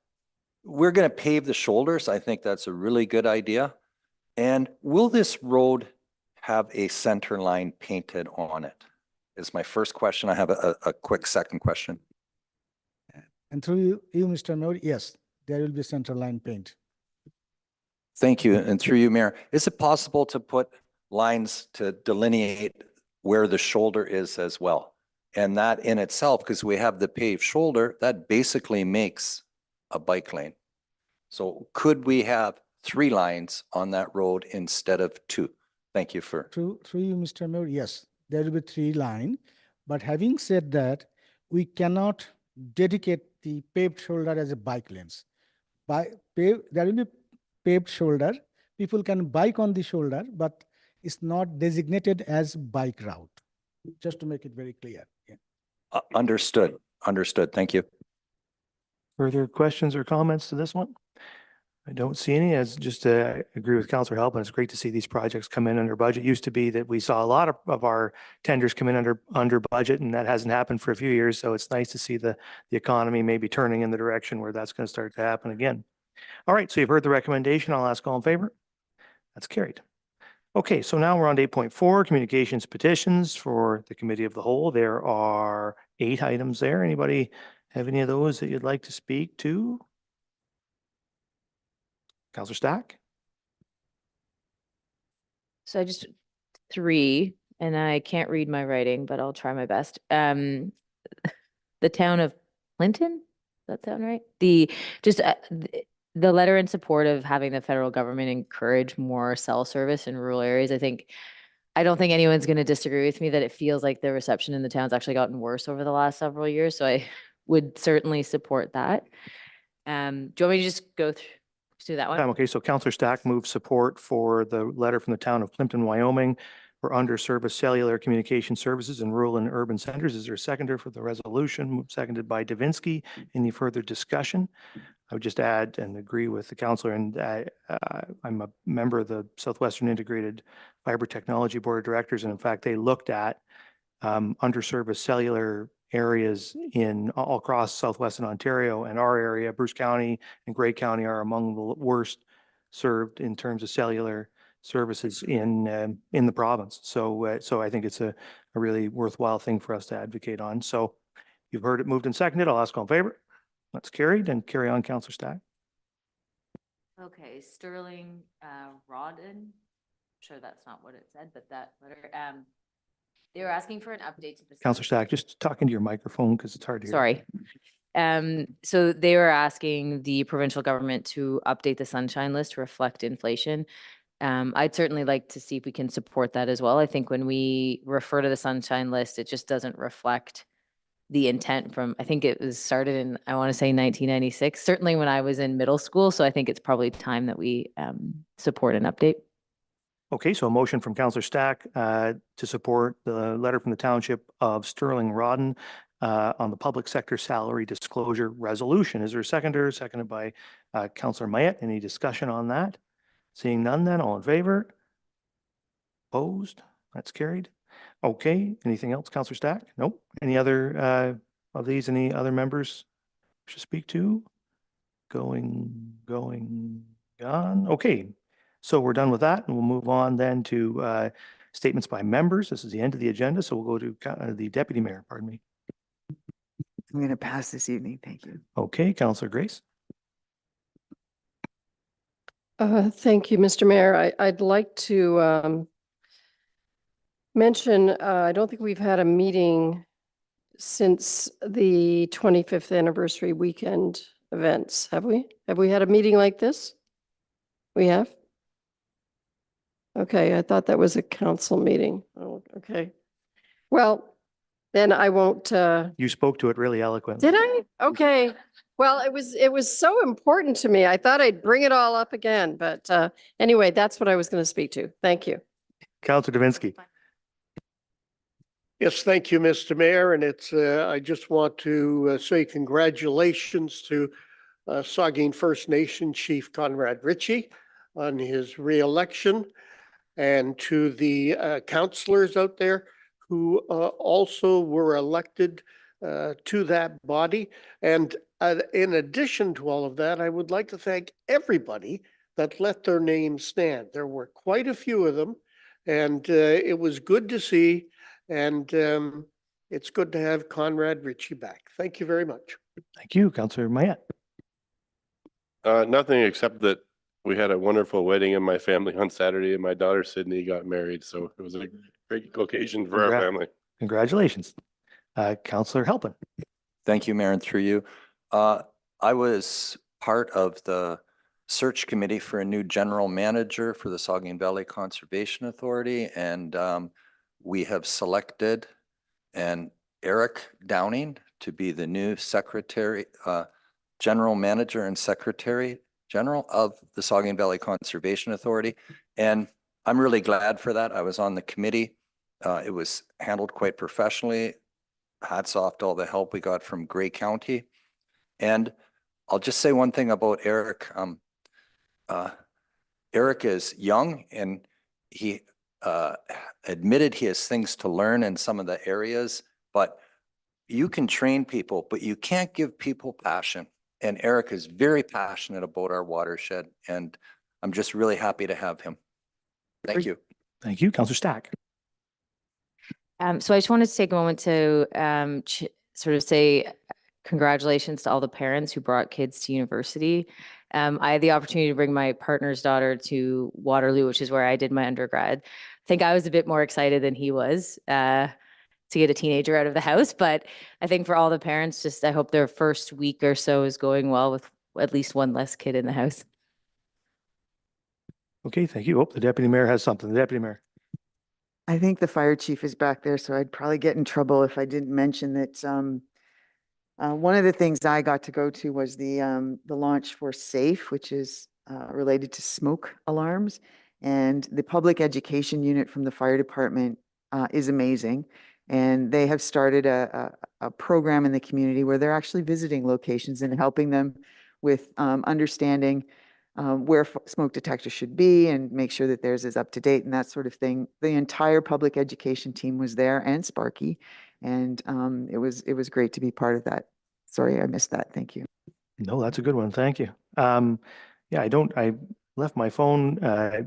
we're going to pave the shoulders. I think that's a really good idea. And will this road have a center line painted on it? Is my first question. I have a quick second question. And through you, Mr. Mayor, yes, there will be central line paint. Thank you. And through you, Mayor, is it possible to put lines to delineate where the shoulder is as well? And that in itself, because we have the paved shoulder, that basically makes a bike lane. So could we have 3 lines on that road instead of 2? Thank you for. Through you, Mr. Mayor, yes, there will be 3 lines. But having said that, we cannot dedicate the paved shoulder as a bike lanes. There will be paved shoulder. People can bike on the shoulder, but it's not designated as bike route. Just to make it very clear. Yeah. Understood. Understood. Thank you. Further questions or comments to this one? I don't see any. As just agree with Councillor Halpin, it's great to see these projects come in under budget. It used to be that we saw a lot of our tenders come in under budget, and that hasn't happened for a few years. So it's nice to see the economy maybe turning in the direction where that's going to start to happen again. All right, so you've heard the recommendation. I'll ask all in favor. That's carried. Okay, so now we're on to 8.4, communications petitions for the Committee of the Whole. There are 8 items there. Anybody have any of those that you'd like to speak to? Councillor Stack? So I just 3, and I can't read my writing, but I'll try my best. The town of Clinton, does that sound right? The letter in support of having the federal government encourage more cell service in rural areas. I don't think anyone's going to disagree with me that it feels like the reception in the town's actually gotten worse over the last several years. So I would certainly support that. Do you want me to just go through that one? Okay, so Councillor Stack moves support for the letter from the town of Clinton, Wyoming for underserviced cellular communication services in rural and urban centers. Is there a seconder for the resolution? Seconded by Davinsky. Any further discussion? I would just add and agree with the councillor, and I'm a member of the Southwestern Integrated Fiber Technology Board of Directors, and in fact, they looked at underserviced cellular areas in all across southwestern Ontario, and our area, Bruce County and Grey County, are among the worst served in terms of cellular services in the province. So so I think it's a really worthwhile thing for us to advocate on. So you've heard it moved and seconded. I'll ask all in favor. That's carried, and carry on, Councillor Stack. Okay, Sterling, Rodden, sure that's not what it said, but that letter, they were asking for an update to the. Councillor Stack, just talking to your microphone because it's hard to hear. Sorry. So they were asking the provincial government to update the sunshine list to reflect inflation. I'd certainly like to see if we can support that as well. I think when we refer to the sunshine list, it just doesn't reflect the intent from, I think it was started in, I want to say 1996, certainly when I was in middle school. So I think it's probably time that we support an update. Okay, so a motion from Councillor Stack to support the letter from the Township of Sterling Rodden on the public sector salary disclosure resolution. Is there a seconder? Seconded by Councillor Mayette. Any discussion on that? Seeing none then, all in favor? Opposed? That's carried. Okay, anything else, Councillor Stack? Nope. Any other of these, any other members wish to speak to? Going, gone. Okay, so we're done with that, and we'll move on then to statements by members. This is the end of the agenda, so we'll go to the Deputy Mayor, pardon me. I'm going to pass this evening. Thank you. Okay, Councillor Grace. Thank you, Mr. Mayor. I'd like to mention, I don't think we've had a meeting since the 25th anniversary weekend events, have we? Have we had a meeting like this? We have? Okay, I thought that was a council meeting. Oh, okay. Well, then I won't. You spoke to it really eloquently. Did I? Okay. Well, it was so important to me. I thought I'd bring it all up again, but anyway, that's what I was going to speak to. Thank you. Councillor Davinsky. Yes, thank you, Mr. Mayor. And it's, I just want to say congratulations to Saugeen First Nation Chief Conrad Ritchie on his reelection, and to the councillors out there who also were elected to that body. And in addition to all of that, I would like to thank everybody that let their name stand. There were quite a few of them, and it was good to see. And it's good to have Conrad Ritchie back. Thank you very much. Thank you, Councillor Mayette. Nothing except that we had a wonderful wedding in my family on Saturday, and my daughter Sydney got married. So it was a great occasion for our family. Congratulations. Councillor Halpin. Thank you, Mayor, and through you. I was part of the search committee for a new general manager for the Saugeen Valley Conservation Authority, and we have selected Eric Downing to be the new secretary, general manager and secretary general of the Saugeen Valley Conservation Authority. And I'm really glad for that. I was on the committee. It was handled quite professionally. Hats off to all the help we got from Grey County. And I'll just say one thing about Eric. Eric is young, and he admitted he has things to learn in some of the areas, but you can train people, but you can't give people passion. And Eric is very passionate about our watershed, and I'm just really happy to have him. Thank you. Thank you, Councillor Stack. So I just wanted to take a moment to sort of say congratulations to all the parents who brought kids to university. I had the opportunity to bring my partner's daughter to Waterloo, which is where I did my undergrad. I think I was a bit more excited than he was to get a teenager out of the house. But I think for all the parents, just I hope their first week or so is going well with at least one less kid in the house. Okay, thank you. Oh, the Deputy Mayor has something. The Deputy Mayor. I think the fire chief is back there, so I'd probably get in trouble if I didn't mention that one of the things I got to go to was the launch for SAFE, which is related to smoke alarms. And the public education unit from the fire department is amazing. And they have started a program in the community where they're actually visiting locations and helping them with understanding where smoke detectors should be and make sure that theirs is up to date and that sort of thing. The entire public education team was there, and Sparky, And it was great to be part of that. Sorry, I missed that. Thank you. No, that's a good one. Thank you. Yeah, I left my phone.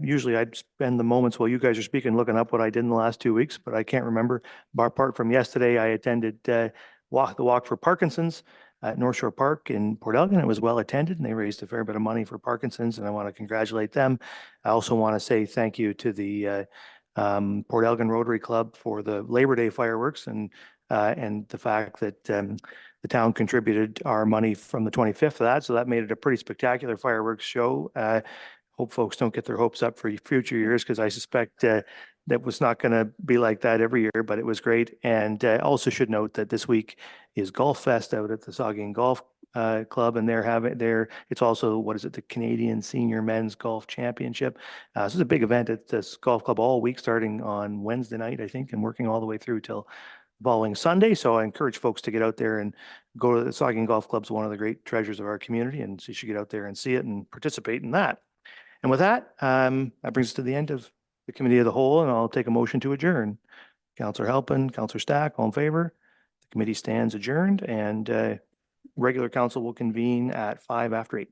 Usually I'd spend the moments while you guys are speaking, looking up what I did in the last 2 weeks, but I can't remember. Apart from yesterday, I attended the walk for Parkinson's at North Shore Park in Port Elgin. It was well attended and they raised a fair bit of money for Parkinson's and I want to congratulate them. I also want to say thank you to the Port Elgin Rotary Club for the Labor Day fireworks and the fact that the town contributed our money from the 25th of that. So that made it a pretty spectacular fireworks show. Hope folks don't get their hopes up for future years because I suspect that was not going to be like that every year, but it was great. And also should note that this week is Golf Fest out at the Saugeen Golf Club, and it's also, what is it, the Canadian Senior Men's Golf Championship. So it's a big event at this golf club all week, starting on Wednesday night, I think, and working all the way through till following Sunday. So I encourage folks to get out there and go to the Saugeen Golf Club's one of the great treasures of our community, and so you should get out there and see it and participate in that. And with that, that brings us to the end of the committee of the whole, and I'll take a motion to adjourn. Councillor Halpin, Councillor Stack, all in favor? The committee stands adjourned, and regular council will convene at 8:05.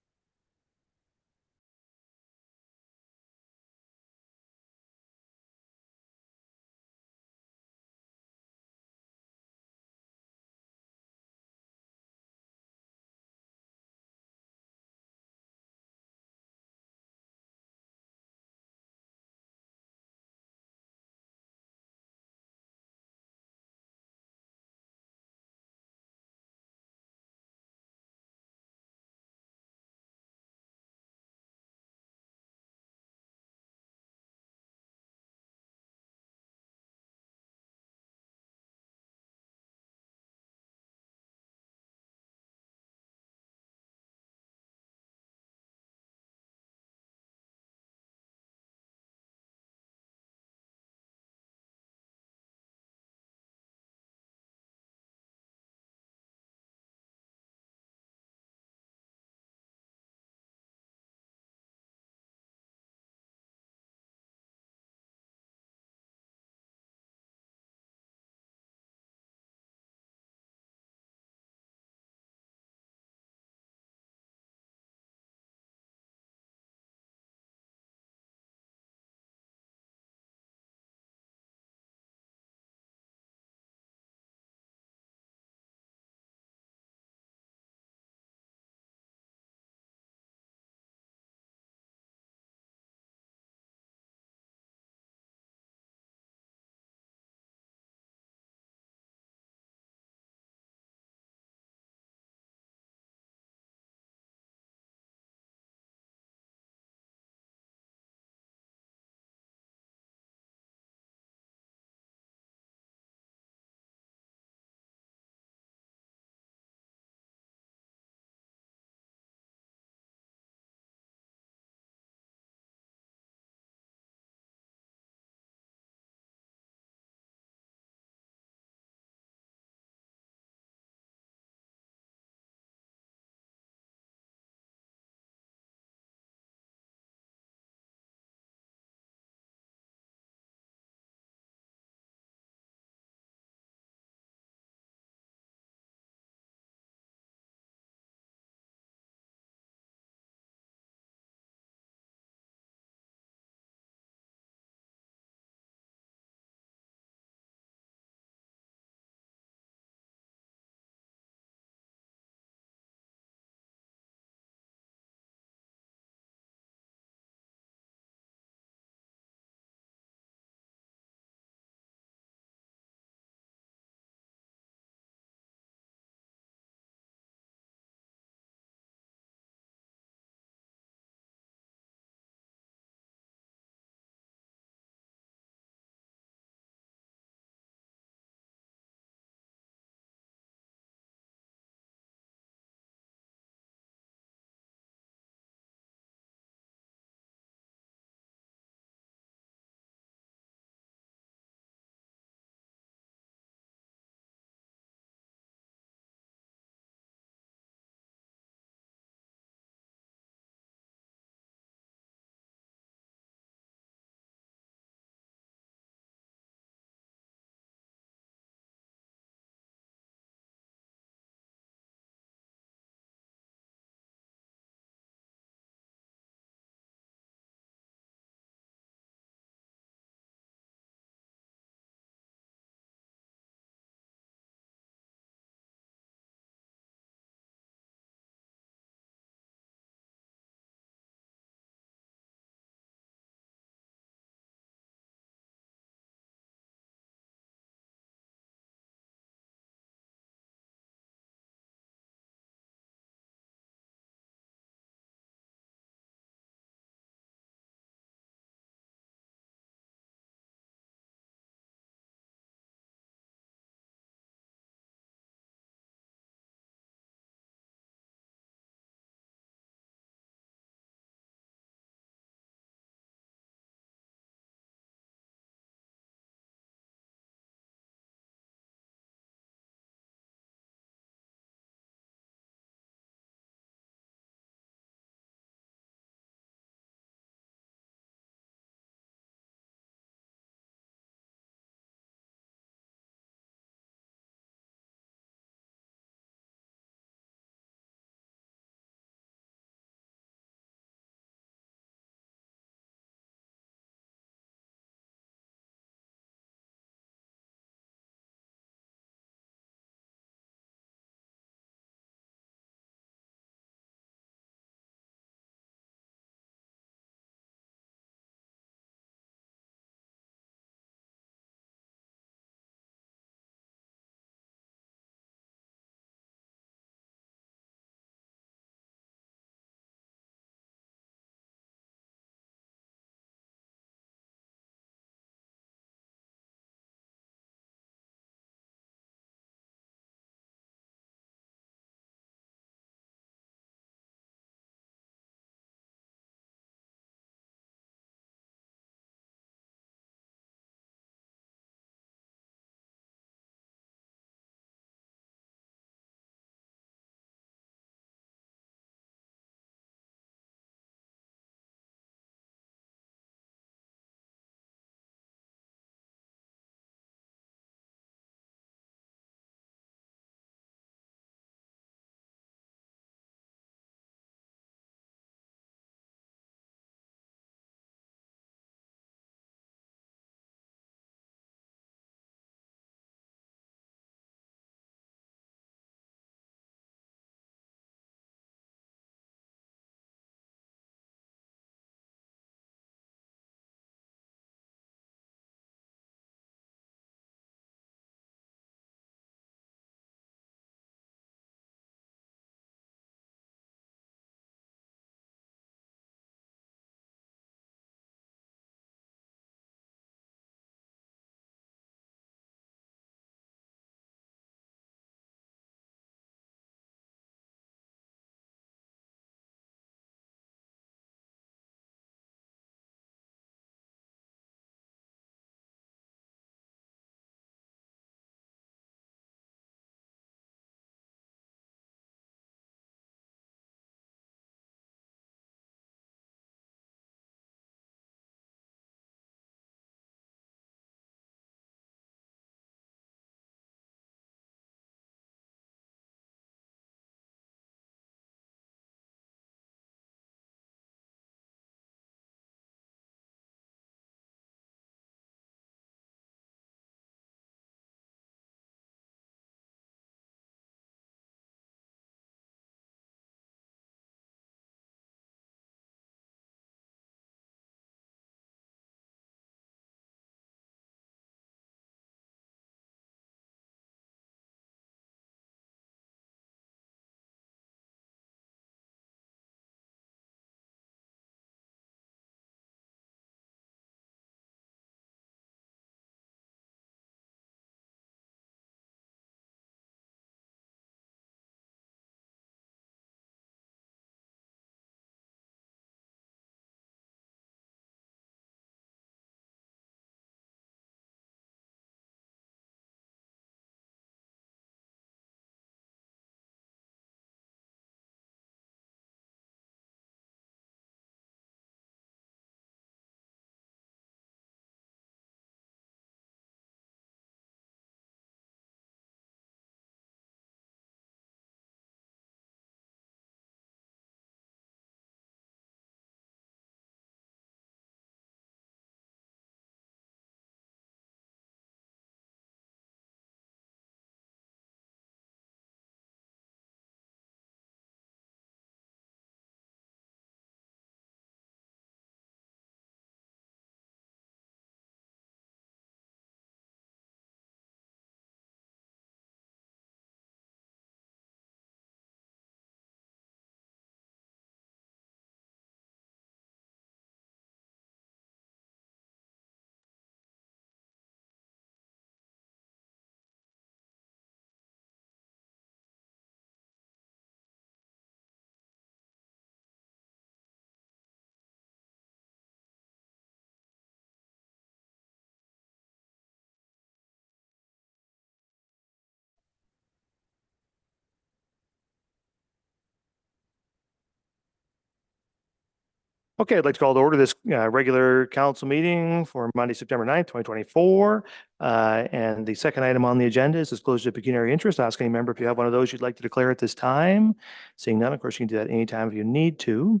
Okay, I'd like to call to order this regular council meeting for Monday, September 9th, 2024. And the second item on the agenda is disclosure of pecuniary interest. Ask any member if you have one of those you'd like to declare at this time. Seeing none, of course, you can do that anytime if you need to.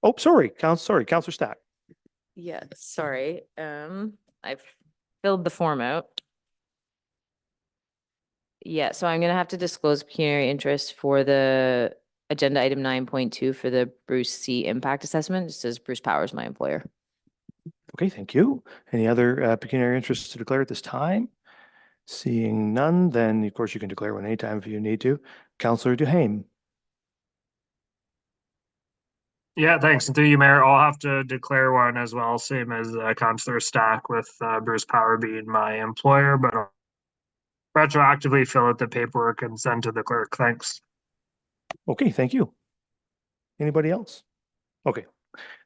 Oh, Councillor Stack. Yeah, sorry. I've filled the form out. Yeah, so I'm gonna have to disclose pecuniary interest for the agenda item 9.2 for the Bruce C impact assessment. It says Bruce Power is my employer. Okay, thank you. Any other pecuniary interests to declare at this time? Seeing none, then of course you can declare one anytime if you need to. Councillor Duhaime. Yeah, thanks. And through you, Mayor, I'll have to declare one as well, same as Councillor Stack with Bruce Power being my employer, but I'll retroactively fill out the paperwork and send to the clerk. Thanks. Okay, thank you. Anybody else? Okay.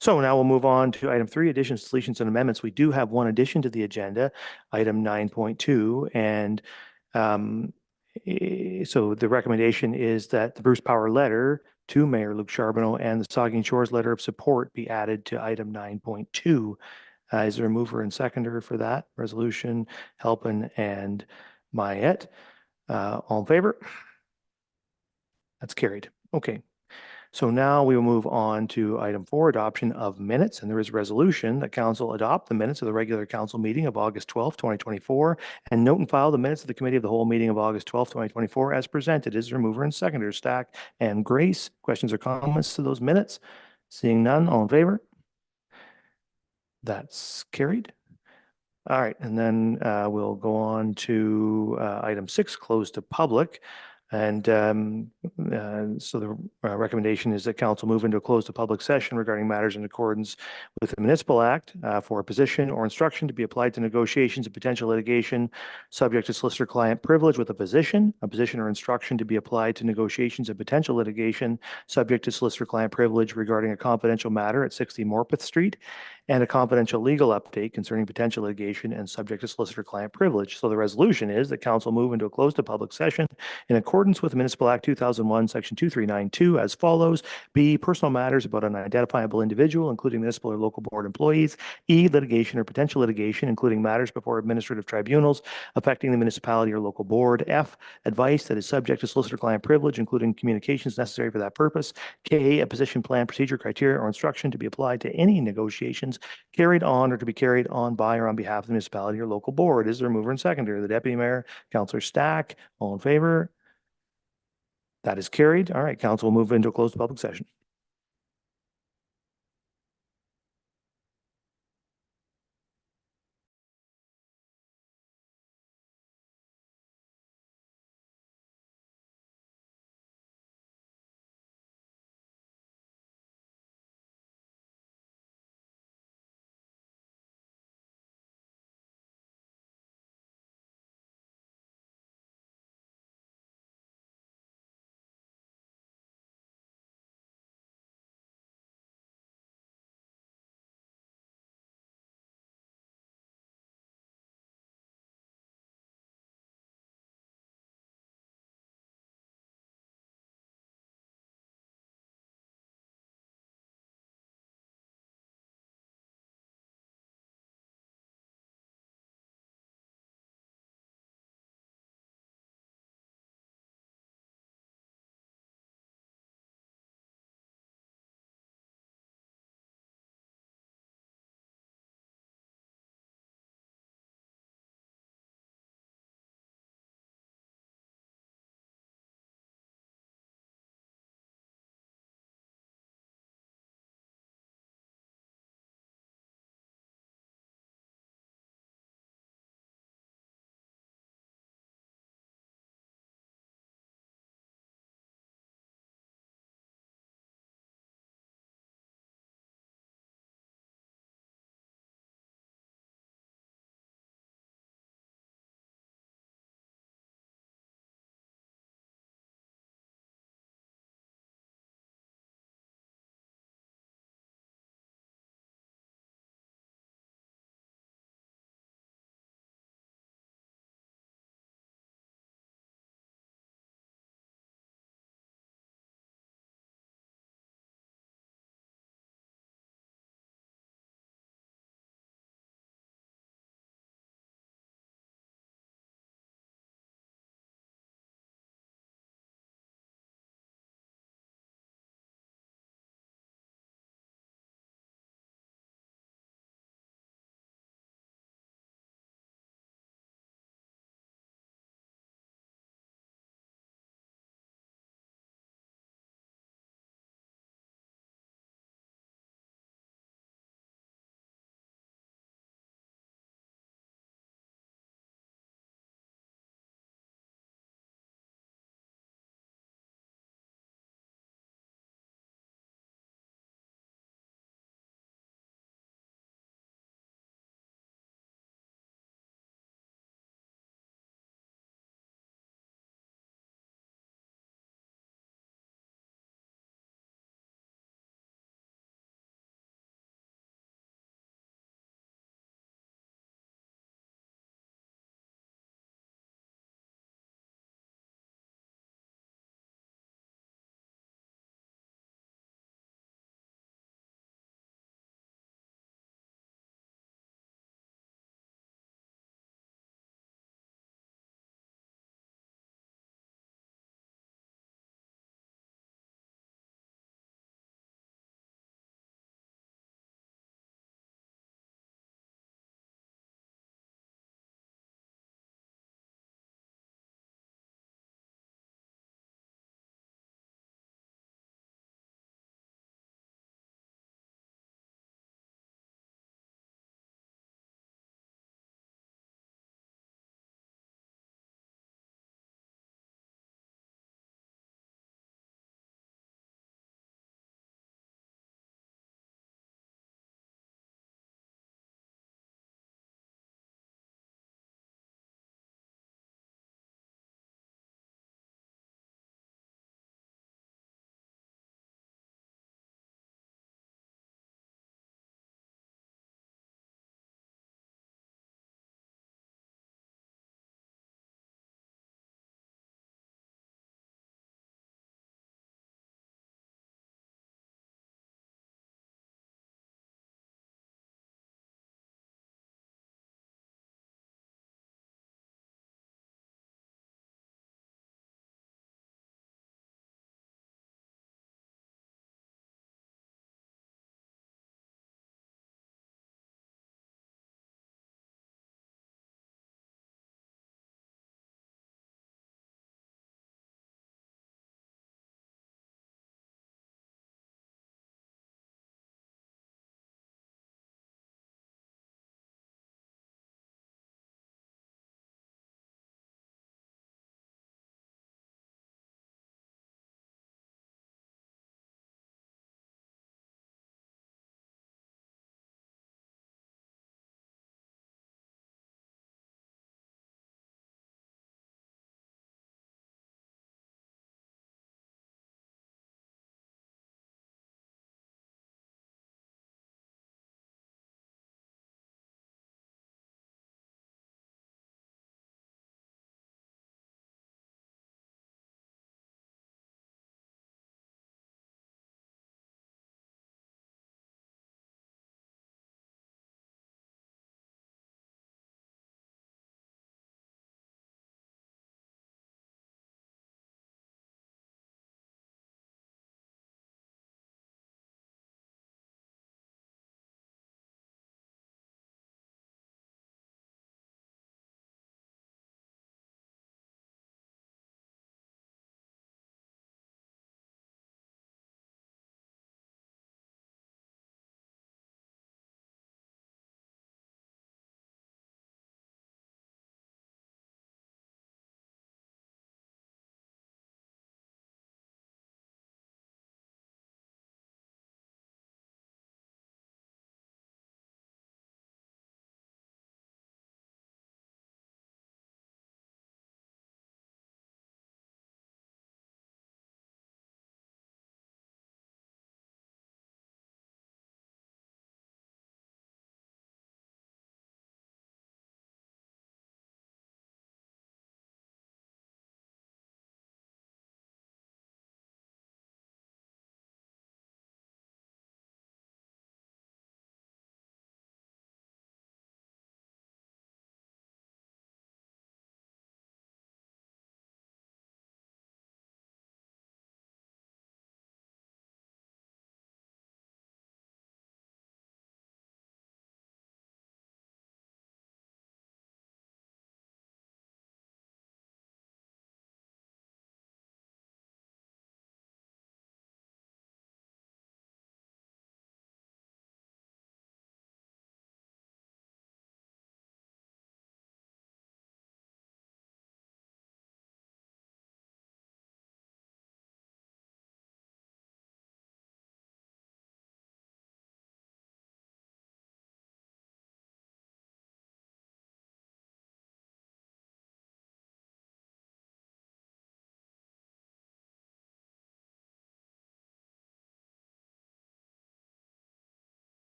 So now we'll move on to item 3, additions, deletions, and amendments. We do have one addition to the agenda, item 9.2, and so the recommendation is that the Bruce Power letter to Mayor Luc Charbonneau and the Saugeen Shores letter of support be added to item 9.2. Is there a mover and seconder for that resolution? Halpin and Mayette. All in favor? That's carried. Okay. So now we will move on to item 4, adoption of minutes. And there is a resolution that council adopt the minutes of the regular council meeting of August 12th, 2024, and note and file the minutes of the committee of the whole meeting of August 12th, 2024 as presented. Is there a mover and seconder? Stack and Grace. Questions or comments to those minutes? Seeing none, all in favor? That's carried. All right, and then we'll go on to item 6, close to public. And so the recommendation is that council move into a closed to public session regarding matters in accordance with the Municipal Act for a position or instruction to be applied to negotiations and potential litigation subject to solicitor-client privilege with a position or instruction to be applied to negotiations and potential litigation subject to solicitor-client privilege regarding a confidential matter at 60 Morpeth Street, and a confidential legal update concerning potential litigation and subject to solicitor-client privilege. So the resolution is that council move into a closed to public session in accordance with Municipal Act 2001, Section 2392 as follows. B, personal matters about an identifiable individual, including municipal or local board employees. E, litigation or potential litigation, including matters before administrative tribunals affecting the municipality or local board. F, advice that is subject to solicitor-client privilege, including communications necessary for that purpose. K, a position, plan, procedure, criteria, or instruction to be applied to any negotiations carried on or to be carried on by or on behalf of the municipality or local board. Is there a mover and seconder? The Deputy Mayor, Councillor Stack. All in favor? That is carried. All right, council will move into a closed public session.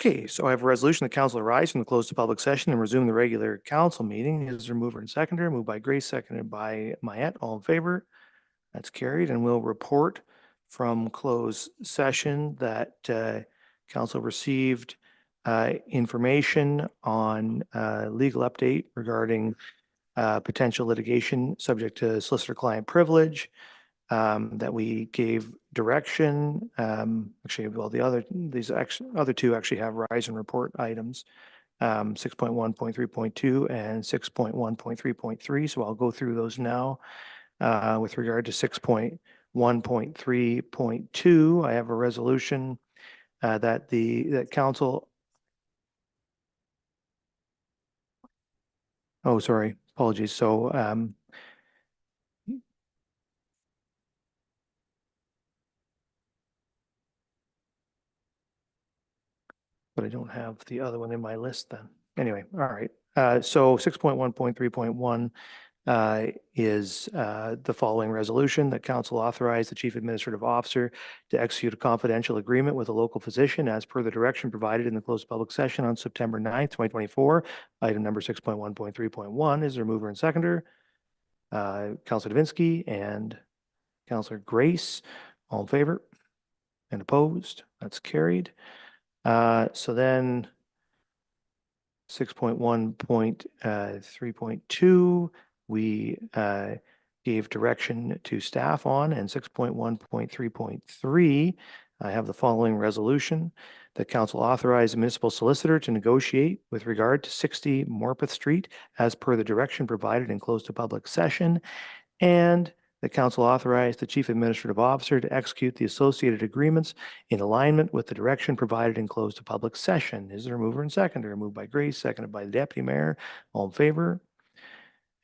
Okay, so I have a resolution, the council arise from the close to public session and resume the regular council meeting. Is there a mover and seconder? Moved by Grace, seconded by Mayette. All in favor? That's carried, and we'll report from closed session that council received information on legal update regarding potential litigation subject to solicitor-client privilege, that we gave direction. Actually, well, other two actually have rise and report items, 6.1.3.2 and 6.1.3.3. So I'll go through those now. With regard to 6.1.3.2, I have a resolution that council. Oh, sorry, apologies. So but I don't have the other one in my list then. Anyway, all right. So 6.1.3.1 is the following resolution that council authorized the chief administrative officer to execute a confidential agreement with a local physician as per the direction provided in the closed public session on September 9th, 2024. Item number 6.1.3.1 is their mover and seconder, Councilor Davinsky and Councilor Grace. All in favor and opposed? That's carried. So then 6.1.3.2, we gave direction to staff on, and 6.1.3.3, I have the following resolution. The council authorized the municipal solicitor to negotiate with regard to 60 Morpeth Street as per the direction provided in closed to public session, and the council authorized the chief administrative officer to execute the associated agreements in alignment with the direction provided in closed to public session. Is there a mover and seconder? Moved by Grace, seconded by the deputy mayor. All in favor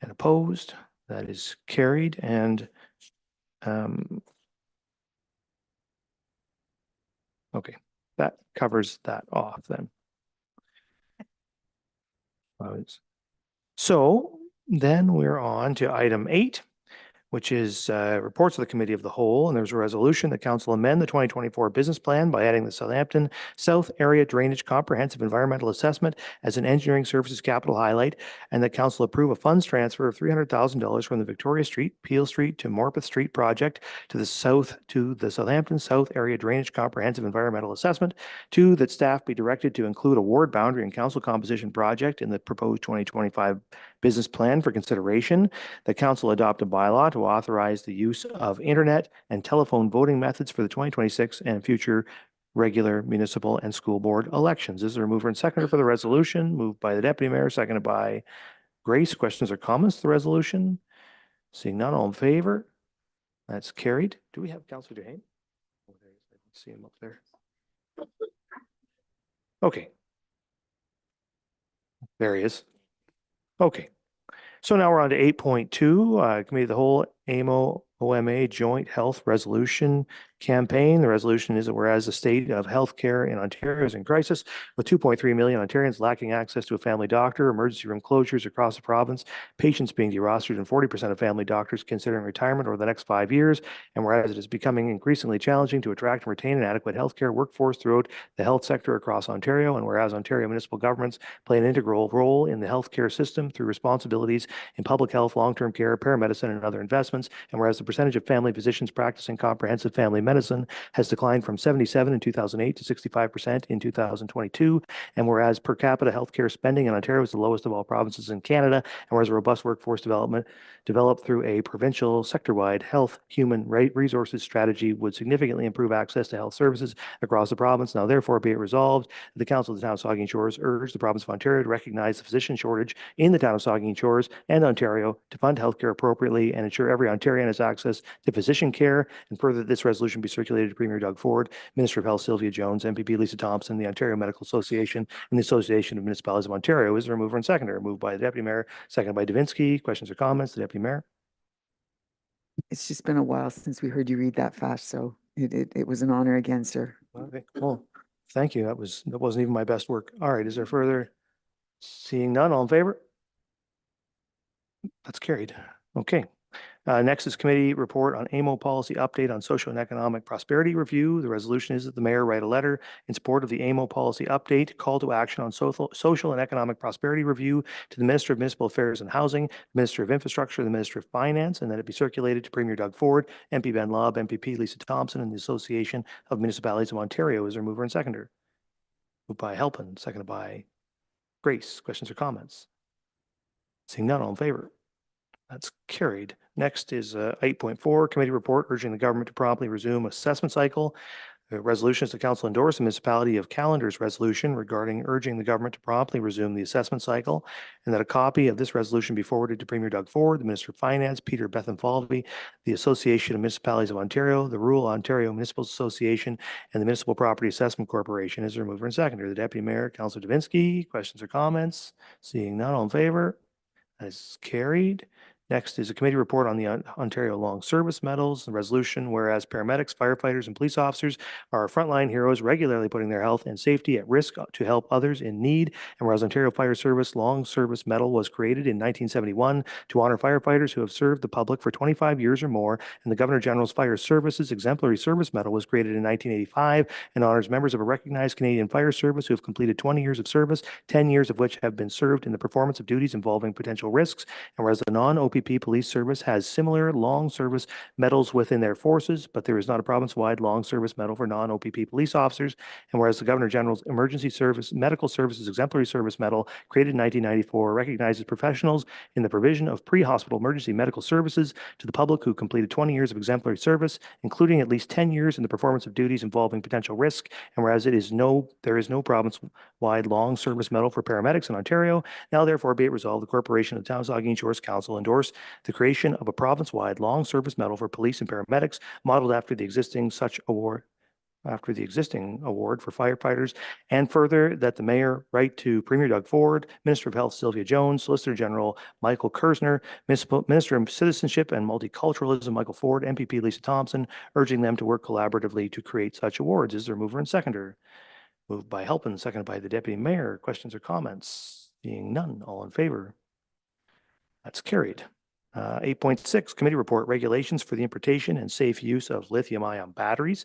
and opposed? That is carried. And okay, that covers that off then. So then we're on to item 8. Which is reports of the Committee of the Whole. And there's a resolution that council amend the 2024 business plan by adding the Southampton South Area Drainage Comprehensive Environmental Assessment as an engineering services capital highlight, and that council approve a funds transfer of $300,000 from the Victoria Street, Peel Street to Morpeth Street project to the Southampton South Area Drainage Comprehensive Environmental Assessment. 2, that staff be directed to include a ward boundary and council composition project in the proposed 2025 business plan for consideration. The council adopt a bylaw to authorize the use of internet and telephone voting methods for the 2026 and future regular municipal and school board elections. Is there a mover and seconder for the resolution? Moved by the deputy mayor, seconded by Grace. Questions or comments to the resolution? Seeing none, all in favor? That's carried. Do we have Councilor Duhane? I didn't see him up there. Okay. There he is. Okay. So now we're on to 8.2, Committee of the Whole, AMO OMA Joint Health Resolution Campaign. The resolution is that whereas the state of healthcare in Ontario is in crisis, with 2.3 million Ontarians lacking access to a family doctor, emergency room closures across the province, patients being derostered, and 40% of family doctors considering retirement over the next 5 years, and whereas it is becoming increasingly challenging to attract and retain an adequate healthcare workforce throughout the health sector across Ontario, and whereas Ontario municipal governments play an integral role in the healthcare system through responsibilities in public health, long-term care, paramedicine, and other investments, and whereas the percentage of family physicians practicing comprehensive family medicine has declined from 77 in 2008 to 65% in 2022, and whereas per capita healthcare spending in Ontario is the lowest of all provinces in Canada, and whereas a robust workforce development developed through a provincial sector-wide health human resources strategy would significantly improve access to health services across the province. Now therefore be it resolved that the Council of the Town of Saugeen Shores urge the province of Ontario to recognize the physician shortage in the town of Saugeen Shores and Ontario to fund healthcare appropriately and ensure every Ontarian has access to physician care, and further that this resolution be circulated to Premier Doug Ford, Minister of Health Sylvia Jones, MPP Lisa Thompson, the Ontario Medical Association, and the Association of Municipalities of Ontario. Is there a mover and seconder? Moved by the Deputy Mayor, seconded by Davinsky. Questions or comments? The Deputy Mayor. It's just been a while since we heard you read that fast, so it was an honor again, sir. Okay, well, thank you. That wasn't even my best work. All right, is there further? Seeing none, all in favor? That's carried. Okay. Next is committee report on AMO policy update on social and economic prosperity review. The resolution is that the mayor write a letter in support of the AMO policy update, call to action on social and economic prosperity review to the Minister of Municipal Affairs and Housing, the Minister of Infrastructure, the Minister of Finance, and that it be circulated to Premier Doug Ford, MP Ben Lobb, MPP Lisa Thompson, and the Association of Municipalities of Ontario. Is there a mover and seconder? Moved by Halpin, seconded by Grace. Questions or comments? Seeing none, all in favor? That's carried. Next is 8.4, committee report urging the government to promptly resume assessment cycle. The resolution is the council endorse the municipality of Callender's resolution regarding urging the government to promptly resume the assessment cycle, and that a copy of this resolution be forwarded to Premier Doug Ford, the Minister of Finance, Peter Bethenfalvy, the Association of Municipalities of Ontario, the Rural Ontario Municipal Association, and the Municipal Property Assessment Corporation. Is there a mover and seconder? The Deputy Mayor, Councillor Davinsky. Questions or comments? Seeing none, all in favor? That is carried. Next is a committee report on the Ontario Long Service Medals. The resolution, whereas paramedics, firefighters, and police officers are frontline heroes, regularly putting their health and safety at risk to help others in need. And whereas Ontario Fire Service Long Service Medal was created in 1971 to honor firefighters who have served the public for 25 years or more, and the Governor General's Fire Services Exemplary Service Medal was created in 1985 and honors members of a recognized Canadian fire service who have completed 20 years of service, 10 years of which have been served in the performance of duties involving potential risks. And whereas the non-OPP Police Service has similar long service medals within their forces, but there is not a province-wide long service medal for non-OPP police officers. And whereas the Governor General's Emergency Service Medical Services Exemplary Service Medal, created in 1994, recognizes professionals in the provision of pre-hospital emergency medical services to the public who completed 20 years of exemplary service, including at least 10 years in the performance of duties involving potential risk. And whereas there is no province-wide long service medal for paramedics in Ontario, now therefore be it resolved, the Corporation of Town Saugeen Shores Council endorse the creation of a province-wide long service medal for police and paramedics modeled after the existing award for firefighters, and further that the mayor write to Premier Doug Ford, Minister of Health Sylvia Jones, Solicitor General Michael Kersner, Minister of Citizenship and Multiculturalism Michael Ford, MPP Lisa Thompson, urging them to work collaboratively to create such awards. Is there a mover and seconder? Moved by Halpin, seconded by the Deputy Mayor. Questions or comments? Seeing none, all in favor? That's carried. 8.6, committee report regulations for the importation and safe use of lithium-ion batteries.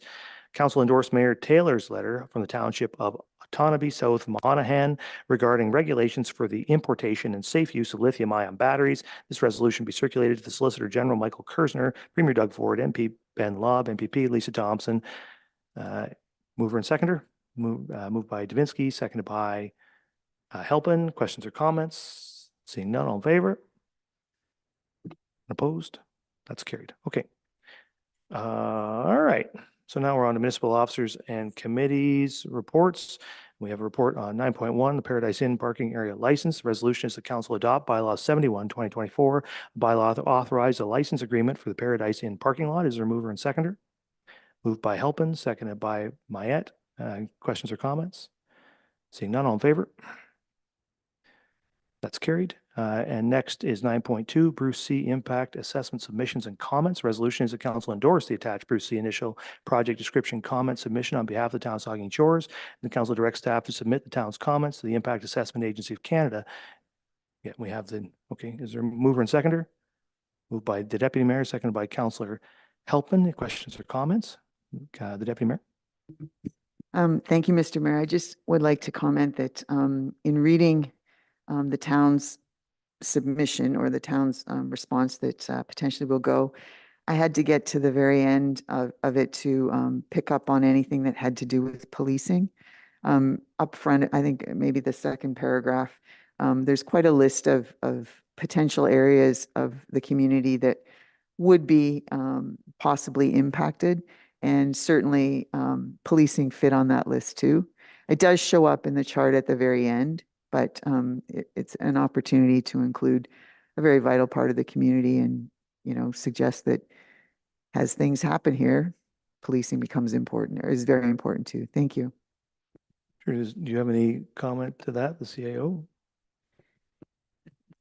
Council endorsed Mayor Taylor's letter from the Township of Otonabee South Monaghan regarding regulations for the importation and safe use of lithium-ion batteries. This resolution be circulated to the Solicitor General Michael Kersner, Premier Doug Ford, MP Ben Lobb, MPP Lisa Thompson. Mover and seconder. Moved by Davinsky, seconded by Halpin. Questions or comments? Seeing none, all in favor? Opposed? That's carried. Okay. All right. So now we're on to municipal officers and committees reports. We have a report on 9.1, the Paradise Inn parking area license. The resolution is the council adopt bylaw 71, 2024. Bylaw to authorize a license agreement for the Paradise Inn parking lot. Is there a mover and seconder? Moved by Halpin, seconded by Mayette. Questions or comments? Seeing none, all in favor? That's carried. And next is 9.2, Bruce C. Impact Assessment Submissions and Comments. Resolution is the council endorse the attached Bruce C. Initial Project Description Comment Submission on behalf of the town of Saugeen Shores. The council directs staff to submit the town's comments to the Impact Assessment Agency of Canada. Yeah, we have okay, is there a mover and seconder? Moved by the Deputy Mayor, seconded by Councillor Halpin. Questions or comments? The Deputy Mayor. Thank you, Mr. Mayor. I just would like to comment that in reading the town's submission or the town's response that potentially will go, I had to get to the very end of it to pick up on anything that had to do with policing. Up front, I think maybe the second paragraph, there's quite a list of potential areas of the community that would be possibly impacted, and certainly policing fit on that list too. It does show up in the chart at the very end, but it's an opportunity to include a very vital part of the community and, suggest that as things happen here, policing becomes important, or is very important too. Thank you. Sure. Do you have any comment to that, the CAO?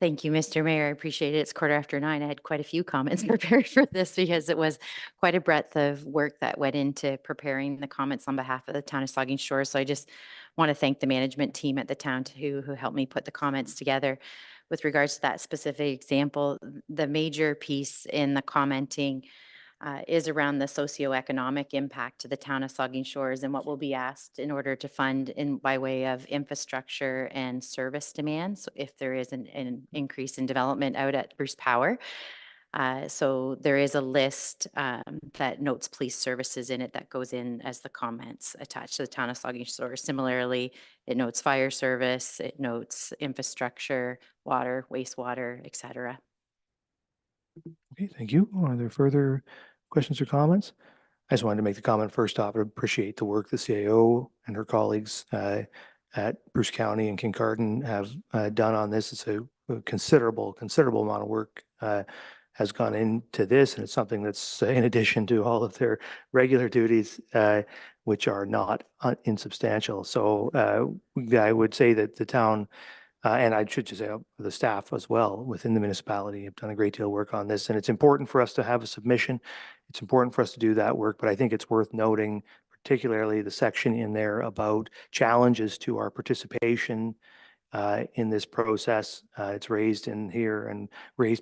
Thank you, Mr. Mayor. I appreciate it. It's 9:15. I had quite a few comments prepared for this because it was quite a breadth of work that went into preparing the comments on behalf of the town of Saugeen Shores. So I just want to thank the management team at the town who helped me put the comments together. With regards to that specific example, the major piece in the commenting is around the socioeconomic impact to the town of Saugeen Shores and what will be asked in order to fund in by way of infrastructure and service demands if there is an increase in development out at Bruce Power. So there is a list that notes police services in it that goes in as the comments attached to the town of Saugeen Shores. Similarly, it notes fire service, it notes infrastructure, water, wastewater, et cetera. Okay, thank you. Are there further questions or comments? I just wanted to make the comment first off. I appreciate the work the CAO and her colleagues at Bruce County and Kincardine have done on this. It's a considerable amount of work has gone into this, and it's something that's in addition to all of their regular duties, which are not insubstantial. So I would say that the town and I should just say the staff as well within the municipality have done a great deal of work on this. And it's important for us to have a submission. It's important for us to do that work, but I think it's worth noting, particularly the section in there about challenges to our participation in this process. It's raised in here and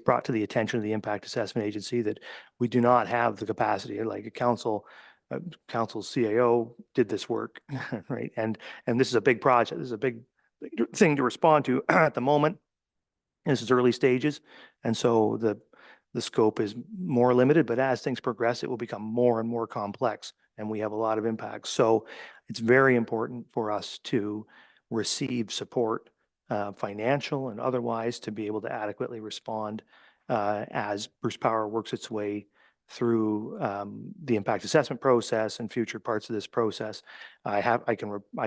brought to the attention of the Impact Assessment Agency that we do not have the capacity, like a council's CAO did this work, right? And this is a big project. This is a big thing to respond to at the moment. This is early stages, and so the scope is more limited, but as things progress, it will become more and more complex, and we have a lot of impacts. So it's very important for us to receive support, financial and otherwise, to be able to adequately respond as Bruce Power works its way through the impact assessment process and future parts of this process. I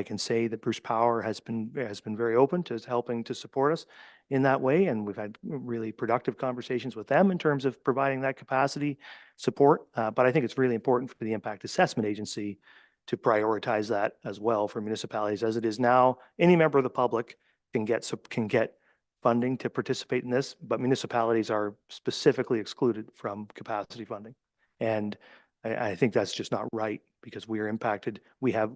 can say that Bruce Power has been very open to helping to support us in that way, and we've had really productive conversations with them in terms of providing that capacity support. But I think it's really important for the Impact Assessment Agency to prioritize that as well for municipalities. As it is now, any member of the public can get funding to participate in this, but municipalities are specifically excluded from capacity funding. And I think that's just not right because we are impacted. We have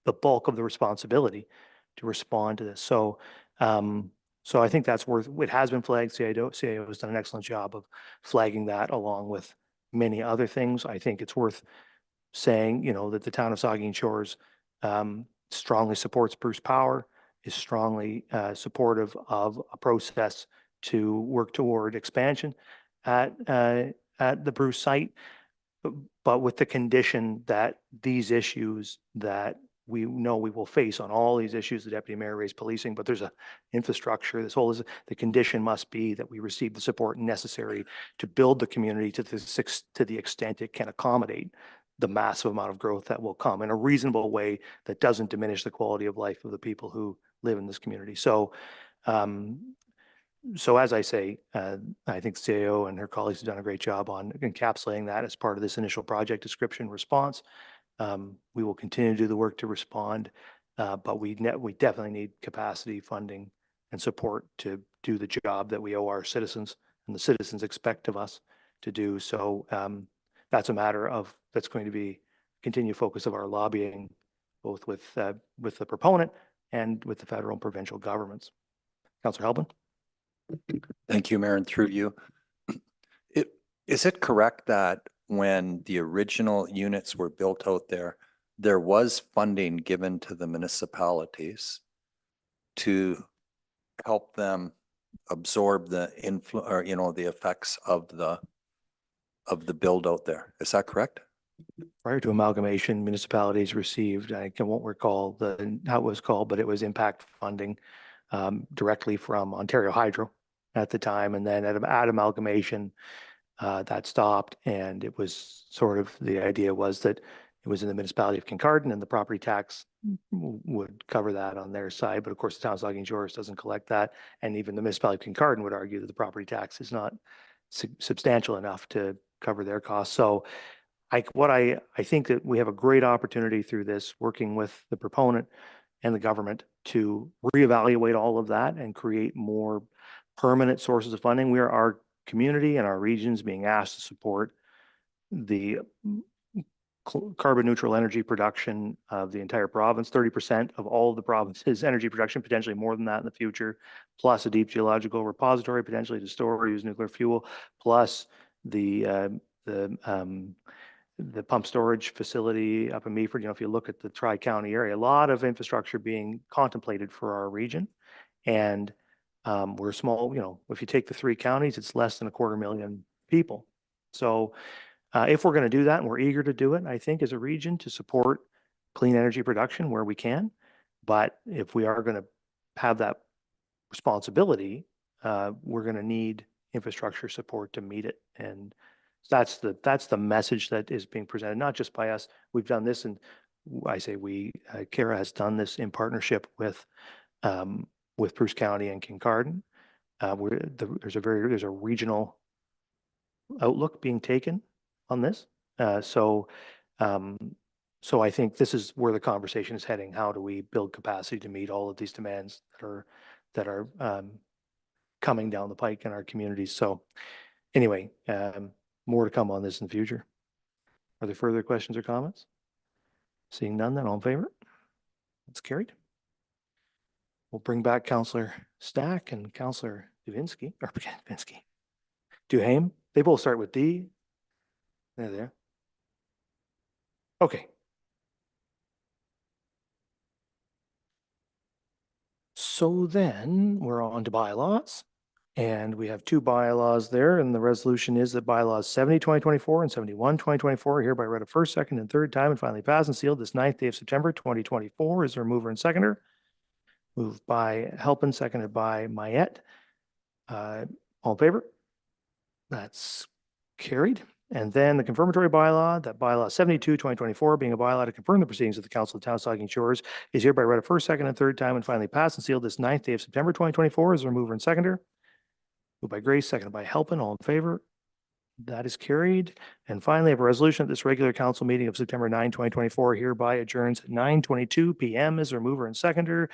the bulk of the responsibility to respond to this. So I think that's it has been flagged. CAO has done an excellent job of flagging that along with many other things. I think it's worth saying, that the town of Saugeen Shores strongly supports Bruce Power, is strongly supportive of a process to work toward expansion at the Bruce site, but with the condition that these issues that we know we will face on all these issues, the deputy mayor raised policing, but there's a infrastructure, the condition must be that we receive the support necessary to build the community to the extent it can accommodate the massive amount of growth that will come in a reasonable way that doesn't diminish the quality of life of the people who live in this community. So, as I say, I think CAO and her colleagues have done a great job on encapsulating that as part of this initial project description response. We will continue to do the work to respond, but we definitely need capacity, funding, and support to do the job that we owe our citizens and the citizens expect of us to do. So that's a matter that's going to be continued focus of our lobbying, both with the proponent and with the federal and provincial governments. Councillor Helbin. Thank you, Mayor, and through you. Is it correct that when the original units were built out there was funding given to the municipalities to help them absorb the the effects of the build out there? Is that correct? Prior to amalgamation, municipalities received, I won't recall how it was called, but it was impact funding directly from Ontario Hydro at the time. And then at amalgamation, that stopped. And it was sort of, the idea was that it was in the municipality of Kincardine and the property tax would cover that on their side. But of course, the town of Saugeen Shores doesn't collect that. And even the municipality of Kincardine would argue that the property tax is not substantial enough to cover their costs. So I think that we have a great opportunity through this, working with the proponent and the government, to reevaluate all of that and create more permanent sources of funding. Our community and our regions being asked to support the carbon neutral energy production of the entire province, 30% of all of the province's energy production, potentially more than that in the future, plus a deep geological repository, potentially to store or use nuclear fuel, plus the pump storage facility up in Meaford. If you look at the Tri-County area, a lot of infrastructure being contemplated for our region. And we're small, if you take the 3 counties, it's less than 250,000 people. So if we're going to do that, and we're eager to do it, I think as a region to support clean energy production where we can. But if we are going to have that responsibility, we're going to need infrastructure support to meet it. And that's the message that is being presented, not just by us. We've done this, and I say we, Kara has done this in partnership with Bruce County and Kincardine. There's a regional outlook being taken on this. So I think this is where the conversation is heading. How do we build capacity to meet all of these demands that are coming down the pike in our communities? So anyway, more to come on this in the future. Are there further questions or comments? Seeing none, then all in favor? That's carried. We'll bring back Councillor Stack and Councillor Duhaime. They both start with D. There. Okay. So then we're on to bylaws. And we have 2 bylaws there, and the resolution is that bylaws 70/2024 and 71/2024 are hereby read a first, second, and third time and finally passed and sealed this 9th day of September 2024. Is there a mover and seconder? Moved by Halpin, seconded by Mayette. All in favor? That's carried. And then the confirmatory bylaw, that bylaw 72/2024, being a bylaw to confirm the proceedings of the Council of Town of Saugeen Shores, is hereby read a first, second, and third time and finally passed and sealed this 9th day of September 2024. Is there a mover and seconder? Moved by Grace, seconded by Halpin. All in favor? That is carried. And finally, I have a resolution at this regular council meeting of September 9, 2024, hereby adjourns at 9:22 p.m. Is there a mover and seconder?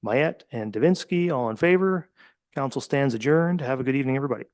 Mayette and Davinsky, all in favor? Council stands adjourned. Have a good evening, everybody.